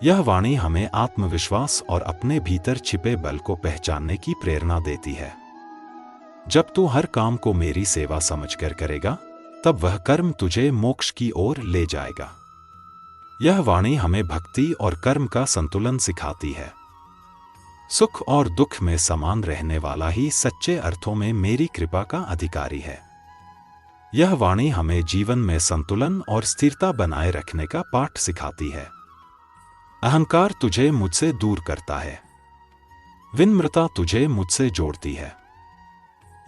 यह वाणी हमें आत्मविश्वास और अपने भीतर छिपे बल को पहचानने की प्रेरणा देती है। जब तू हर काम को मेरी सेवा समझकर करेगा तब वह कर्म तुझे मोक्ष की ओर ले जाएगा। यह वाणी हमें भक्ति और कर्म का संतुलन सिखाती है। सुख और दुख में समान रहने वाला ही सच्चे अर्थों में मेरी कृपा का अधिकारी है। यह वाणी हमें जीवन में संतुलन और स्थिरता बनाए रखने का पाठ सिखाती है। अहंकार तुझे मुझसे दूर करता है। विनम्रता तुझे मुझसे जोड़ती है।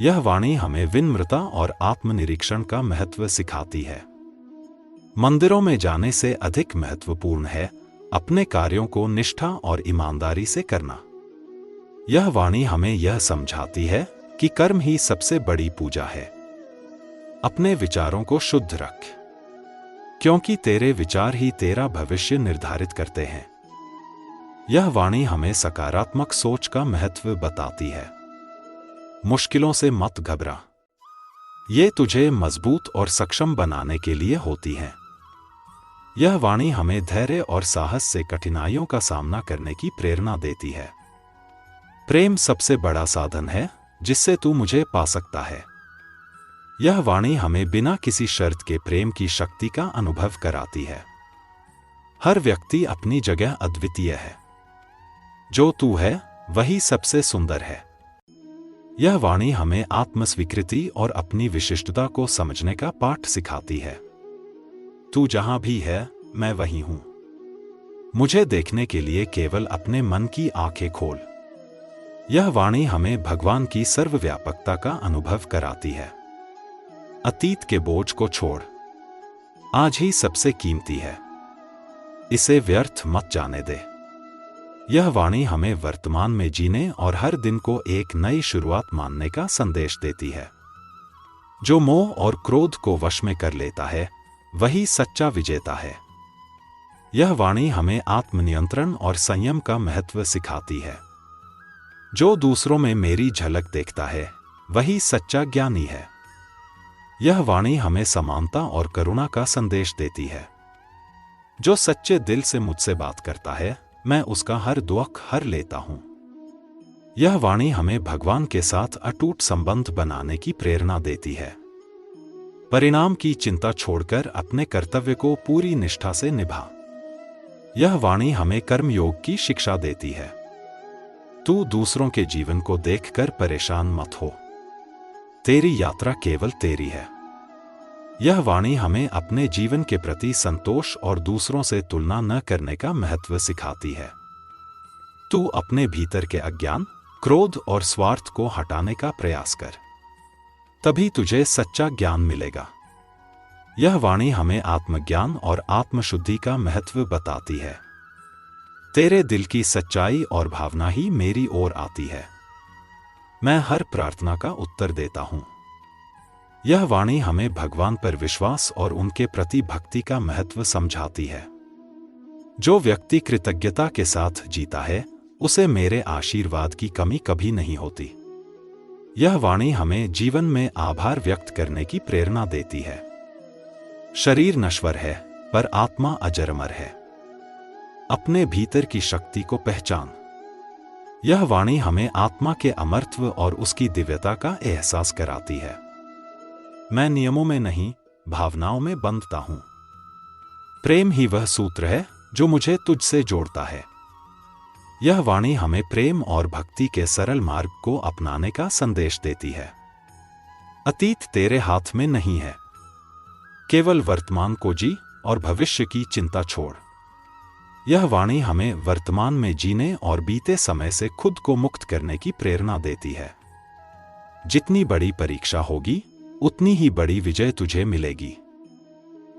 यह वाणी हमें विनम्रता और आत्मनिरीक्षण का महत्व सिखाती है। मंदिरों में जाने से अधिक महत्वपूर्ण है अपने कार्यों को निष्ठा और ईमानदारी से करना। यह वाणी हमें यह समझाती है कि कर्म ही सबसे बड़ी पूजा है। अपने विचारों को शुद्ध रख, क्योंकि तेरे विचार ही तेरा भविष्य निर्धारित करते हैं। यह वाणी हमें सकारात्मक सोच का महत्व बताती है। मुश्किलों से मत घबरा, ये तुझे मजबूत और सक्षम बनाने के लिए होती है। यह वाणी हमें धैर्य और साहस से कठिनाइयों का सामना करने की प्रेरणा देती है। प्रेम सबसे बड़ा साधन है जिससे तू मुझे पा सकता है। यह वाणी हमें बिना किसी शर्त के प्रेम की शक्ति का अनुभव कराती है। हर व्यक्ति अपनी जगह अद्वितीय है। जो तू है वही सबसे सुंदर है। यह वाणी हमें आत्मस्वीकृति और अपनी विशिष्टता को समझने का पाठ सिखाती है। तू जहां भी है मैं वहीं हूं। मुझे देखने के लिए केवल अपने मन की आंखें खोल। यह वाणी हमें भगवान की सर्वव्यापकता का अनुभव कराती है। अतीत के बोझ को छोड़, आज ही सबसे कीमती है, इसे व्यर्थ मत जाने दे। यह वाणी हमें वर्तमान में जीने और हर दिन को एक नई शुरुआत मानने का संदेश देती है। जो मोह और क्रोध को वश में कर लेता है वही सच्चा विजेता है। यह वाणी हमें आत्मनियंत्रण और संयम का महत्व सिखाती है। जो दूसरों में मेरी झलक देखता है वही सच्चा ज्ञानी है। यह वाणी हमें समानता और करुणा का संदेश देती है। जो सच्चे दिल से मुझसे बात करता है मैं उसका हर दुख हर लेता हूं। यह वाणी हमें भगवान के साथ अटूट संबंध बनाने की प्रेरणा देती है। परिणाम की चिंता छोड़कर अपने कर्तव्य को पूरी निष्ठा से निभा। यह वाणी हमें कर्मयोग की शिक्षा देती है। तू दूसरों के जीवन को देखकर परेशान मत हो, तेरी यात्रा केवल तेरी है। यह वाणी हमें अपने जीवन के प्रति संतोष और दूसरों से तुलना न करने का महत्व सिखाती है। तू अपने भीतर के अज्ञान, क्रोध और स्वार्थ को हटाने का प्रयास कर, तभी तुझे सच्चा ज्ञान मिलेगा। यह वाणी हमें आत्मज्ञान और आत्मशुद्धि का महत्व बताती है। तेरे दिल की सच्चाई और भावना ही मेरी ओर आती है। मैं हर प्रार्थना का उत्तर देता हूं। यह वाणी हमें भगवान पर विश्वास और उनके प्रति भक्ति का महत्व समझाती है। जो व्यक्ति कृतज्ञता के साथ जीता है, उसे मेरे आशीर्वाद की कमी कभी नहीं होती। यह वाणी हमें जीवन में आभार व्यक्त करने की प्रेरणा देती है। शरीर नश्वर है, पर आत्मा अजर-अमर है। अपने भीतर की शक्ति को पहचान। यह वाणी हमें आत्मा के अमरत्व और उसकी दिव्यता का एहसास कराती है। मैं नियमों में नहीं, भावनाओं में बंधता हूं। प्रेम ही वह सूत्र है जो मुझे तुझसे जोड़ता है। यह वाणी हमें प्रेम और भक्ति के सरल मार्ग को अपनाने का संदेश देती है। अतीत तेरे हाथ में नहीं है। केवल वर्तमान को जी और भविष्य की चिंता छोड़। यह वाणी हमें वर्तमान में जीने और बीते समय से खुद को मुक्त करने की प्रेरणा देती है। जितनी बड़ी परीक्षा होगी, उतनी ही बड़ी विजय तुझे मिलेगी।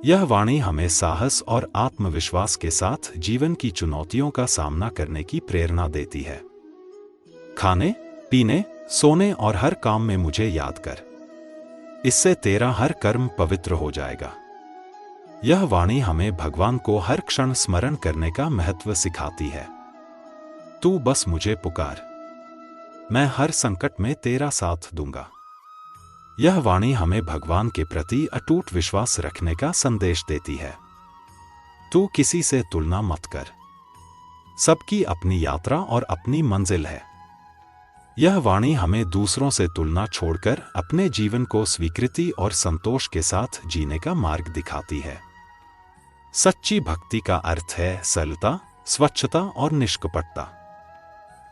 यह वाणी हमें साहस और आत्मविश्वास के साथ जीवन की चुनौतियों का सामना करने की प्रेरणा देती है। खाने, पीने, सोने और हर काम में मुझे याद कर। इससे तेरा हर कर्म पवित्र हो जाएगा। यह वाणी हमें भगवान को हर क्षण स्मरण करने का महत्व सिखाती है। तू बस मुझे पुकार, मैं हर संकट में तेरा साथ दूंगा। यह वाणी हमें भगवान के प्रति अटूट विश्वास रखने का संदेश देती है। तू किसी से तुलना मत कर। सबकी अपनी यात्रा और अपनी मंजिल है। यह वाणी हमें दूसरों से तुलना छोड़कर अपने जीवन को स्वीकृति और संतोष के साथ जीने का मार्ग दिखाती है। सच्ची भक्ति का अर्थ है सरलता, स्वच्छता और निष्कपटता।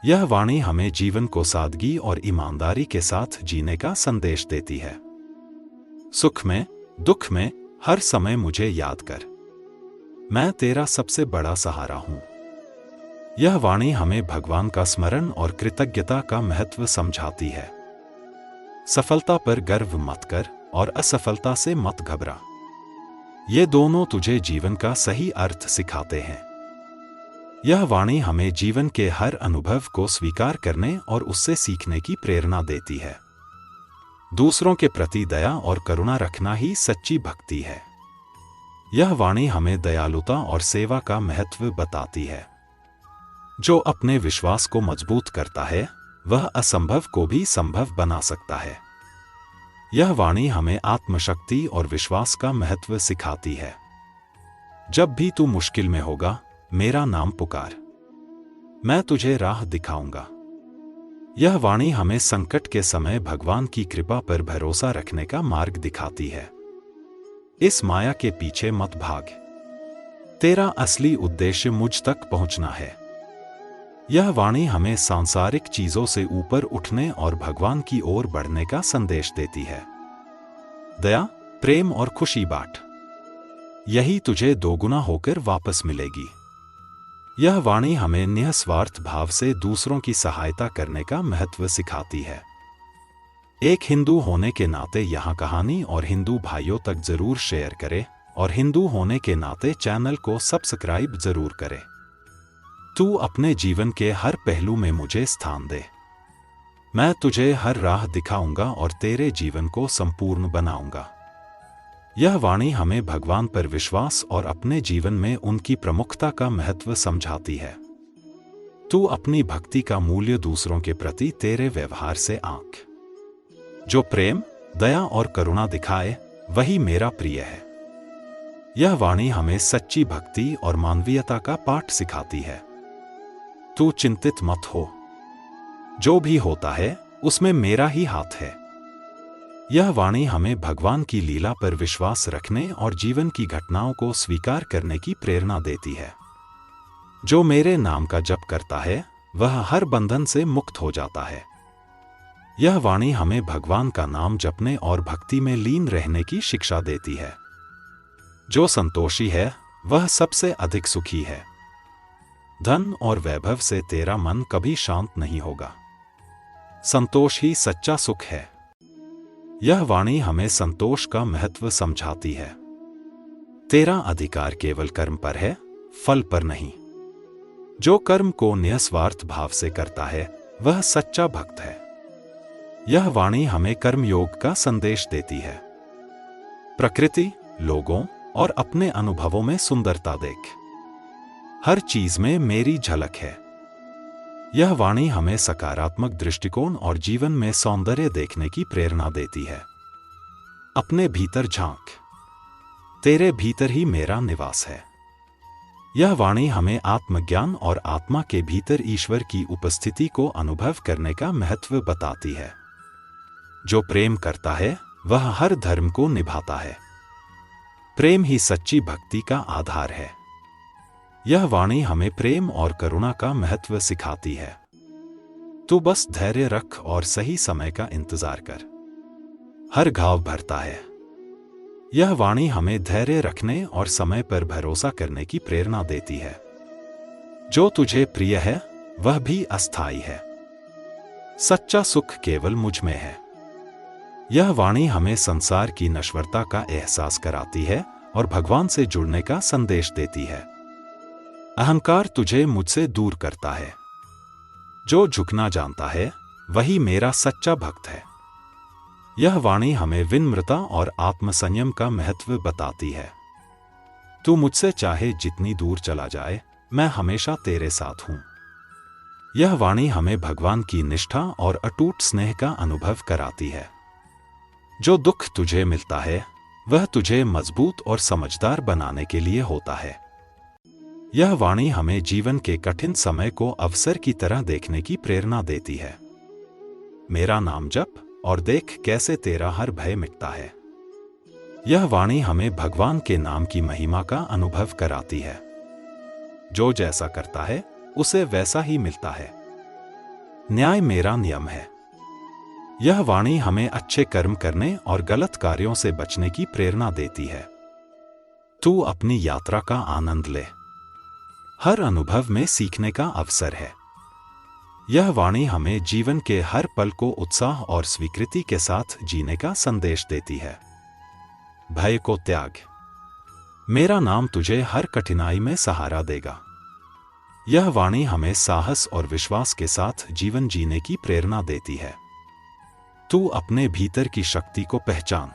यह वाणी हमें जीवन को सादगी और ईमानदारी के साथ जीने का संदेश देती है। सुख में, दुख में, हर समय मुझे याद कर। मैं तेरा सबसे बड़ा सहारा हूं। यह वाणी हमें भगवान का स्मरण और कृतज्ञता का महत्व समझाती है। सफलता पर गर्व मत कर और असफलता से मत घबरा। ये दोनों तुझे जीवन का सही अर्थ सिखाते हैं। यह वाणी हमें जीवन के हर अनुभव को स्वीकार करने और उससे सीखने की प्रेरणा देती है। दूसरों के प्रति दया और करुणा रखना ही सच्ची भक्ति है। यह वाणी हमें दयालुता और सेवा का महत्व बताती है। जो अपने विश्वास को मजबूत करता है, वह असंभव को भी संभव बना सकता है। यह वाणी हमें आत्मशक्ति और विश्वास का महत्व सिखाती है। जब भी तू मुश्किल में होगा, मेरा नाम पुकार, मैं तुझे राह दिखाऊंगा। यह वाणी हमें संकट के समय भगवान की कृपा पर भरोसा रखने का मार्ग दिखाती है। इस माया के पीछे मत भाग। तेरा असली उद्देश्य मुझ तक पहुंचना है। यह वाणी हमें सांसारिक चीजों से ऊपर उठने और भगवान की ओर बढ़ने का संदेश देती है। दया, प्रेम और खुशी बांट। यही तुझे दोगुना होकर वापस मिलेगी। यह वाणी हमें निस्वार्थ भाव से दूसरों की सहायता करने का महत्व सिखाती है। एक हिंदू होने के नाते यहां कहानी और हिंदू भाइयों तक जरूर शेयर करें और हिंदू होने के नाते चैनल को सब्सक्राइब जरूर करें। तू अपने जीवन के हर पहलू में मुझे स्थान दे। मैं तुझे हर राह दिखाऊंगा और तेरे जीवन को संपूर्ण बनाऊंगा। यह वाणी हमें भगवान पर विश्वास और अपने जीवन में उनकी प्रमुखता का महत्व समझाती है। तू अपनी भक्ति का मूल्य दूसरों के प्रति तेरे व्यवहार से आंक। जो प्रेम, दया और करुणा दिखाए, वही मेरा प्रिय है। यह वाणी हमें सच्ची भक्ति और मानवीयता का पाठ सिखाती है। तू चिंतित मत हो। जो भी होता है, उसमें मेरा ही हाथ है। यह वाणी हमें भगवान की लीला पर विश्वास रखने और जीवन की घटनाओं को स्वीकार करने की प्रेरणा देती है। जो मेरे नाम का जप करता है, वह हर बंधन से मुक्त हो जाता है। यह वाणी हमें भगवान का नाम जपने और भक्ति में लीन रहने की शिक्षा देती है। जो संतोषी है, वह सबसे अधिक सुखी है। धन और वैभव से तेरा मन कभी शांत नहीं होगा। संतोष ही सच्चा सुख है। यह वाणी हमें संतोष का महत्व समझाती है। तेरा अधिकार केवल कर्म पर है, फल पर नहीं। जो कर्म को निस्वार्थ भाव से करता है वह सच्चा भक्त है। यह वाणी हमें कर्मयोग का संदेश देती है। प्रकृति, लोगों और अपने अनुभवों में सुंदरता देख। हर चीज में मेरी झलक है। यह वाणी हमें सकारात्मक दृष्टिकोण और जीवन में सौंदर्य देखने की प्रेरणा देती है। अपने भीतर झांक, तेरे भीतर ही मेरा निवास है। यह वाणी हमें आत्मज्ञान और आत्मा के भीतर ईश्वर की उपस्थिति को अनुभव करने का महत्व बताती है। जो प्रेम करता है वह हर धर्म को निभाता है। प्रेम ही सच्ची भक्ति का आधार है। यह वाणी हमें प्रेम और करुणा का महत्व सिखाती है। तू बस धैर्य रख और सही समय का इंतजार कर, हर घाव भरता है। यह वाणी हमें धैर्य रखने और समय पर भरोसा करने की प्रेरणा देती है। जो तुझे प्रिय है वह भी अस्थायी है। सच्चा सुख केवल मुझ में है। यह वाणी हमें संसार की नश्वरता का एहसास कराती है और भगवान से जुड़ने का संदेश देती है। अहंकार तुझे मुझसे दूर करता है। जो झुकना जानता है वही मेरा सच्चा भक्त है। यह वाणी हमें विनम्रता और आत्मसंयम का महत्व बताती है। तू मुझसे चाहे जितनी दूर चला जाए, मैं हमेशा तेरे साथ हूं। यह वाणी हमें भगवान की निष्ठा और अटूट स्नेह का अनुभव कराती है। जो दुख तुझे मिलता है वह तुझे मजबूत और समझदार बनाने के लिए होता है। यह वाणी हमें जीवन के कठिन समय को अवसर की तरह देखने की प्रेरणा देती है। मेरा नाम जप और देख कैसे तेरा हर भय मिटता है। यह वाणी हमें भगवान के नाम की महिमा का अनुभव कराती है। जो जैसा करता है उसे वैसा ही मिलता है। न्याय मेरा नियम है। यह वाणी हमें अच्छे कर्म करने और गलत कार्यों से बचने की प्रेरणा देती है। तू अपनी यात्रा का आनंद ले। हर अनुभव में सीखने का अवसर है। यह वाणी हमें जीवन के हर पल को उत्साह और स्वीकृति के साथ जीने का संदेश देती है। भय को त्याग, मेरा नाम तुझे हर कठिनाई में सहारा देगा। यह वाणी हमें साहस और विश्वास के साथ जीवन जीने की प्रेरणा देती है। तू अपने भीतर की शक्ति को पहचान।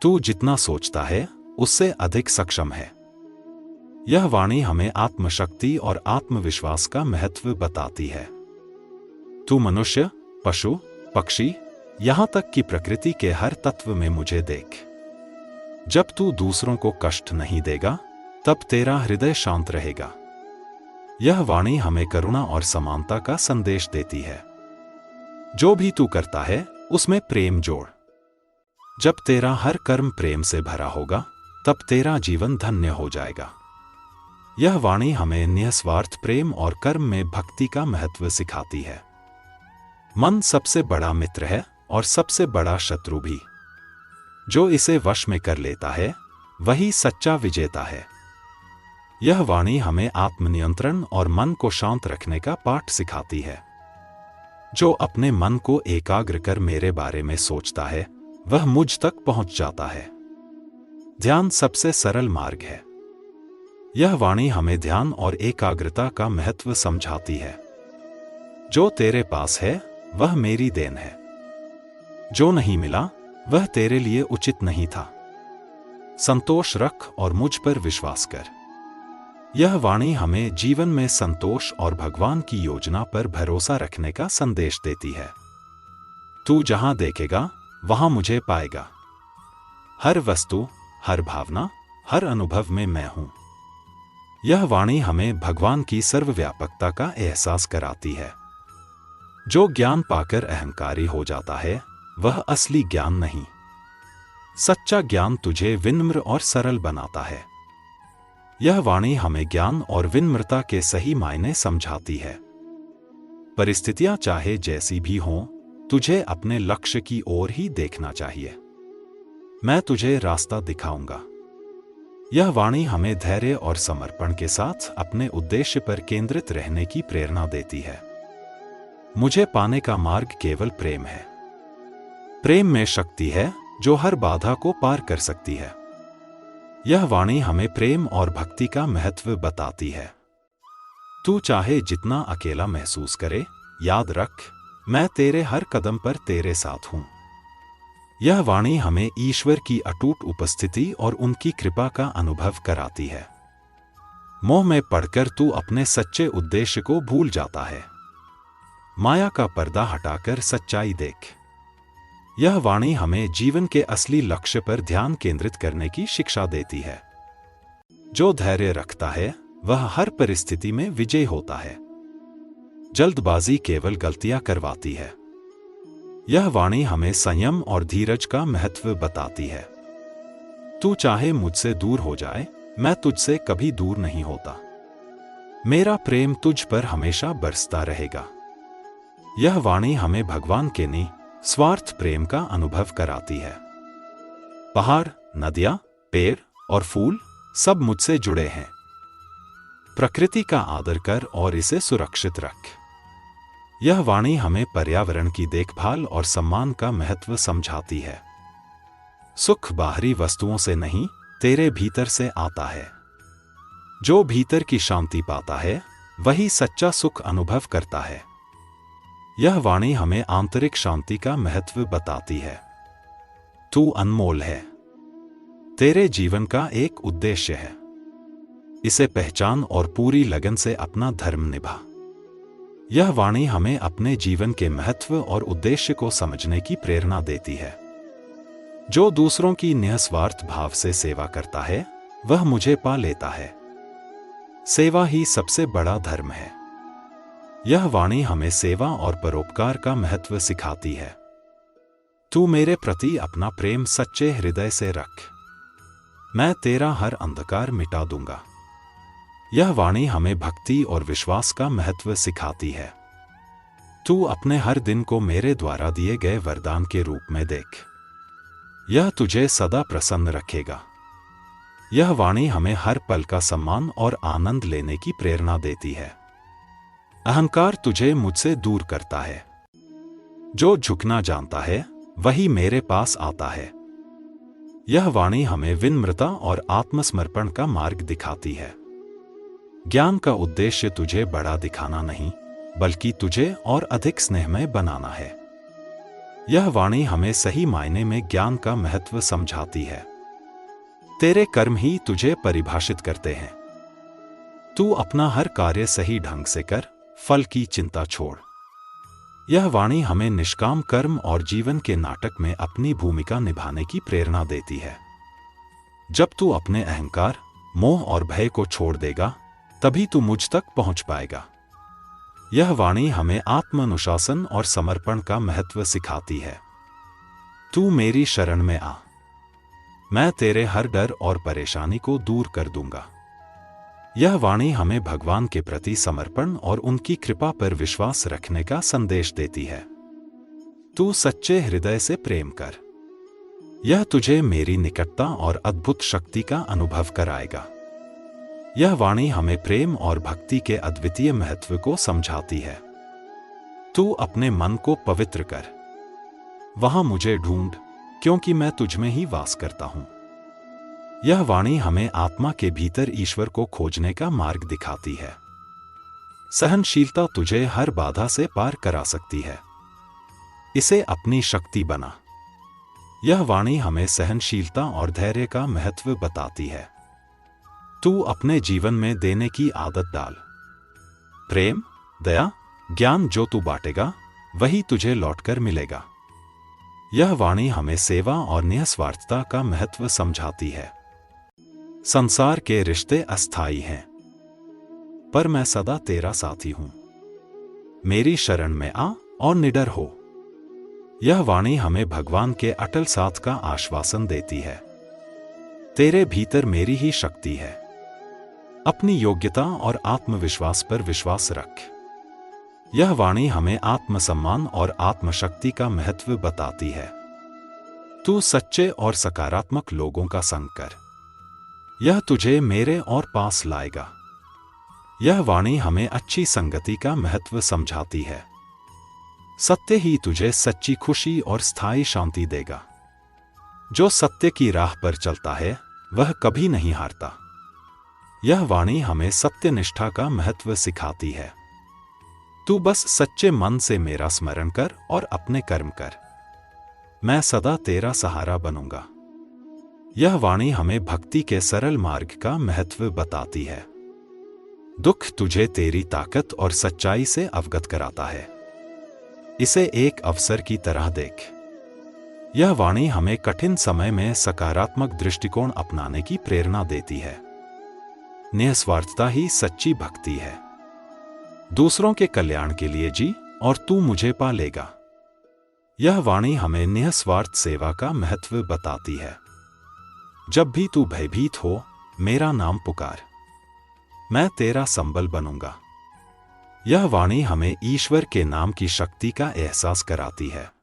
तू जितना सोचता है उससे अधिक सक्षम है। यह वाणी हमें आत्मशक्ति और आत्मविश्वास का महत्व बताती है। तू मनुष्य, पशु, पक्षी, यहां तक कि प्रकृति के हर तत्व में मुझे देख। जब तू दूसरों को कष्ट नहीं देगा तब तेरा हृदय शांत रहेगा। यह वाणी हमें करुणा और समानता का संदेश देती है। जो भी तू करता है उसमें प्रेम जोड़। जब तेरा हर कर्म प्रेम से भरा होगा तब तेरा जीवन धन्य हो जाएगा। यह वाणी हमें निस्वार्थ प्रेम और कर्म में भक्ति का महत्व सिखाती है। मन सबसे बड़ा मित्र है और सबसे बड़ा शत्रु भी। जो इसे वश में कर लेता है वही सच्चा विजेता है। यह वाणी हमें आत्मनियंत्रण और मन को शांत रखने का पाठ सिखाती है। जो अपने मन को एकाग्र कर मेरे बारे में सोचता है वह मुझ तक पहुंच जाता है। ध्यान सबसे सरल मार्ग है। यह वाणी हमें ध्यान और एकाग्रता का महत्व समझाती है। जो तेरे पास है वह मेरी देन है। जो नहीं मिला वह तेरे लिए उचित नहीं था। संतोष रख और मुझ पर विश्वास कर। यह वाणी हमें जीवन में संतोष और भगवान की योजना पर भरोसा रखने का संदेश देती है। तू जहां देखेगा वहां मुझे पाएगा। हर वस्तु, हर भावना, हर अनुभव में मैं हूं। यह वाणी हमें भगवान की सर्वव्यापकता का एहसास कराती है। जो ज्ञान पाकर अहंकारी हो जाता है वह असली ज्ञान नहीं। सच्चा ज्ञान तुझे विनम्र और सरल बनाता है। यह वाणी हमें ज्ञान और विनम्रता के सही मायने समझाती है। परिस्थितियां चाहे जैसी भी हों, तुझे अपने लक्ष्य की ओर ही देखना चाहिए। मैं तुझे रास्ता दिखाऊंगा। यह वाणी हमें धैर्य और समर्पण के साथ अपने उद्देश्य पर केंद्रित रहने की प्रेरणा देती है। मुझे पाने का मार्ग केवल प्रेम है। प्रेम में शक्ति है जो हर बाधा को पार कर सकती है। यह वाणी हमें प्रेम और भक्ति का महत्व बताती है। तू चाहे जितना अकेला महसूस करे, याद रख, मैं तेरे हर कदम पर तेरे साथ हूं। यह वाणी हमें ईश्वर की अटूट उपस्थिति और उनकी कृपा का अनुभव कराती है। मोह में पड़कर तू अपने सच्चे उद्देश्य को भूल जाता है। माया का पर्दा हटाकर सच्चाई देख। यह वाणी हमें जीवन के असली लक्ष्य पर ध्यान केंद्रित करने की शिक्षा देती है। जो धैर्य रखता है वह हर परिस्थिति में विजय होता है। जल्दबाजी केवल गलतियां करवाती है। यह वाणी हमें संयम और धीरज का महत्व बताती है। तू चाहे मुझसे दूर हो जाए, मैं तुझसे कभी दूर नहीं होता। मेरा प्रेम तुझ पर हमेशा बरसता रहेगा। यह वाणी हमें भगवान के निस्वार्थ प्रेम का अनुभव कराती है। पहाड़, नदियां, पेड़ और फूल सब मुझसे जुड़े हैं। प्रकृति का आदर कर और इसे सुरक्षित रख। यह वाणी हमें पर्यावरण की देखभाल और सम्मान का महत्व समझाती है। सुख बाहरी वस्तुओं से नहीं, तेरे भीतर से आता है। जो भीतर की शांति पाता है वही सच्चा सुख अनुभव करता है। यह वाणी हमें आंतरिक शांति का महत्व बताती है। तू अनमोल है। तेरे जीवन का एक उद्देश्य है। इसे पहचान और पूरी लगन से अपना धर्म निभा। यह वाणी हमें अपने जीवन के महत्व और उद्देश्य को समझने की प्रेरणा देती है। जो दूसरों की निस्वार्थ भाव से सेवा करता है वह मुझे पा लेता है। सेवा ही सबसे बड़ा धर्म है। यह वाणी हमें सेवा और परोपकार का महत्व सिखाती है। तू मेरे प्रति अपना प्रेम सच्चे हृदय से रख। मैं तेरा हर अंधकार मिटा दूंगा। यह वाणी हमें भक्ति और विश्वास का महत्व सिखाती है। तू अपने हर दिन को मेरे द्वारा दिए गए वरदान के रूप में देख। यह तुझे सदा प्रसन्न रखेगा। यह वाणी हमें हर पल का सम्मान और आनंद लेने की प्रेरणा देती है। अहंकार तुझे मुझसे दूर करता है। जो झुकना जानता है वही मेरे पास आता है। यह वाणी हमें विनम्रता और आत्मसमर्पण का मार्ग दिखाती है। ज्ञान का उद्देश्य तुझे बड़ा दिखाना नहीं, बल्कि तुझे और अधिक स्नेहमय बनाना है। यह वाणी हमें सही मायने में ज्ञान का महत्व समझाती है। तेरे कर्म ही तुझे परिभाषित करते हैं। तू अपना हर कार्य सही ढंग से कर, फल की चिंता छोड़। यह वाणी हमें निष्काम कर्म और जीवन के नाटक में अपनी भूमिका निभाने की प्रेरणा देती है। जब तू अपने अहंकार, मोह और भय को छोड़ देगा, तभी तू मुझ तक पहुंच पाएगा। यह वाणी हमें आत्मानुशासन और समर्पण का महत्व सिखाती है। तू मेरी शरण में आ। मैं तेरे हर डर और परेशानी को दूर कर दूंगा। यह वाणी हमें भगवान के प्रति समर्पण और उनकी कृपा पर विश्वास रखने का संदेश देती है। तू सच्चे हृदय से प्रेम कर। यह तुझे मेरी निकटता और अद्भुत शक्ति का अनुभव कराएगा। यह वाणी हमें प्रेम और भक्ति के अद्वितीय महत्व को समझाती है। तू अपने मन को पवित्र कर। वहां मुझे ढूंढ, क्योंकि मैं तुझ में ही वास करता हूं। यह वाणी हमें आत्मा के भीतर ईश्वर को खोजने का मार्ग दिखाती है। सहनशीलता तुझे हर बाधा से पार करा सकती है। इसे अपनी शक्ति बना। यह वाणी हमें सहनशीलता और धैर्य का महत्व बताती है। तू अपने जीवन में देने की आदत डाल। प्रेम, दया, ज्ञान जो तू बांटेगा वही तुझे लौटकर मिलेगा। यह वाणी हमें सेवा और निस्वार्थता का महत्व समझाती है। संसार के रिश्ते अस्थायी हैं, पर मैं सदा तेरा साथी हूं। मेरी शरण में आ और निडर हो। यह वाणी हमें भगवान के अटल साथ का आश्वासन देती है। तेरे भीतर मेरी ही शक्ति है। अपनी योग्यता और आत्मविश्वास पर विश्वास रख। यह वाणी हमें आत्मसम्मान और आत्मशक्ति का महत्व बताती है। तू सच्चे और सकारात्मक लोगों का संग कर। यह तुझे मेरे और पास लाएगा। यह वाणी हमें अच्छी संगति का महत्व समझाती है। सत्य ही तुझे सच्ची खुशी और स्थायी शांति देगा। जो सत्य की राह पर चलता है वह कभी नहीं हारता। यह वाणी हमें सत्यनिष्ठा का महत्व सिखाती है। तू बस सच्चे मन से मेरा स्मरण कर और अपने कर्म कर, मैं सदा तेरा सहारा बनूंगा। यह वाणी हमें भक्ति के सरल मार्ग का महत्व बताती है। दुख तुझे तेरी ताकत और सच्चाई से अवगत कराता है, इसे एक अवसर की तरह देख। यह वाणी हमें कठिन समय में सकारात्मक दृष्टिकोण अपनाने की प्रेरणा देती है। निस्वार्थता ही सच्ची भक्ति है। दूसरों के कल्याण के लिए जी और तू मुझे पा लेगा। यह वाणी हमें निस्वार्थ सेवा का महत्व बताती है। जब भी तू भयभीत हो, मेरा नाम पुकार, मैं तेरा संबल बनूंगा। यह वाणी हमें ईश्वर के नाम की शक्ति का एहसास कराती है।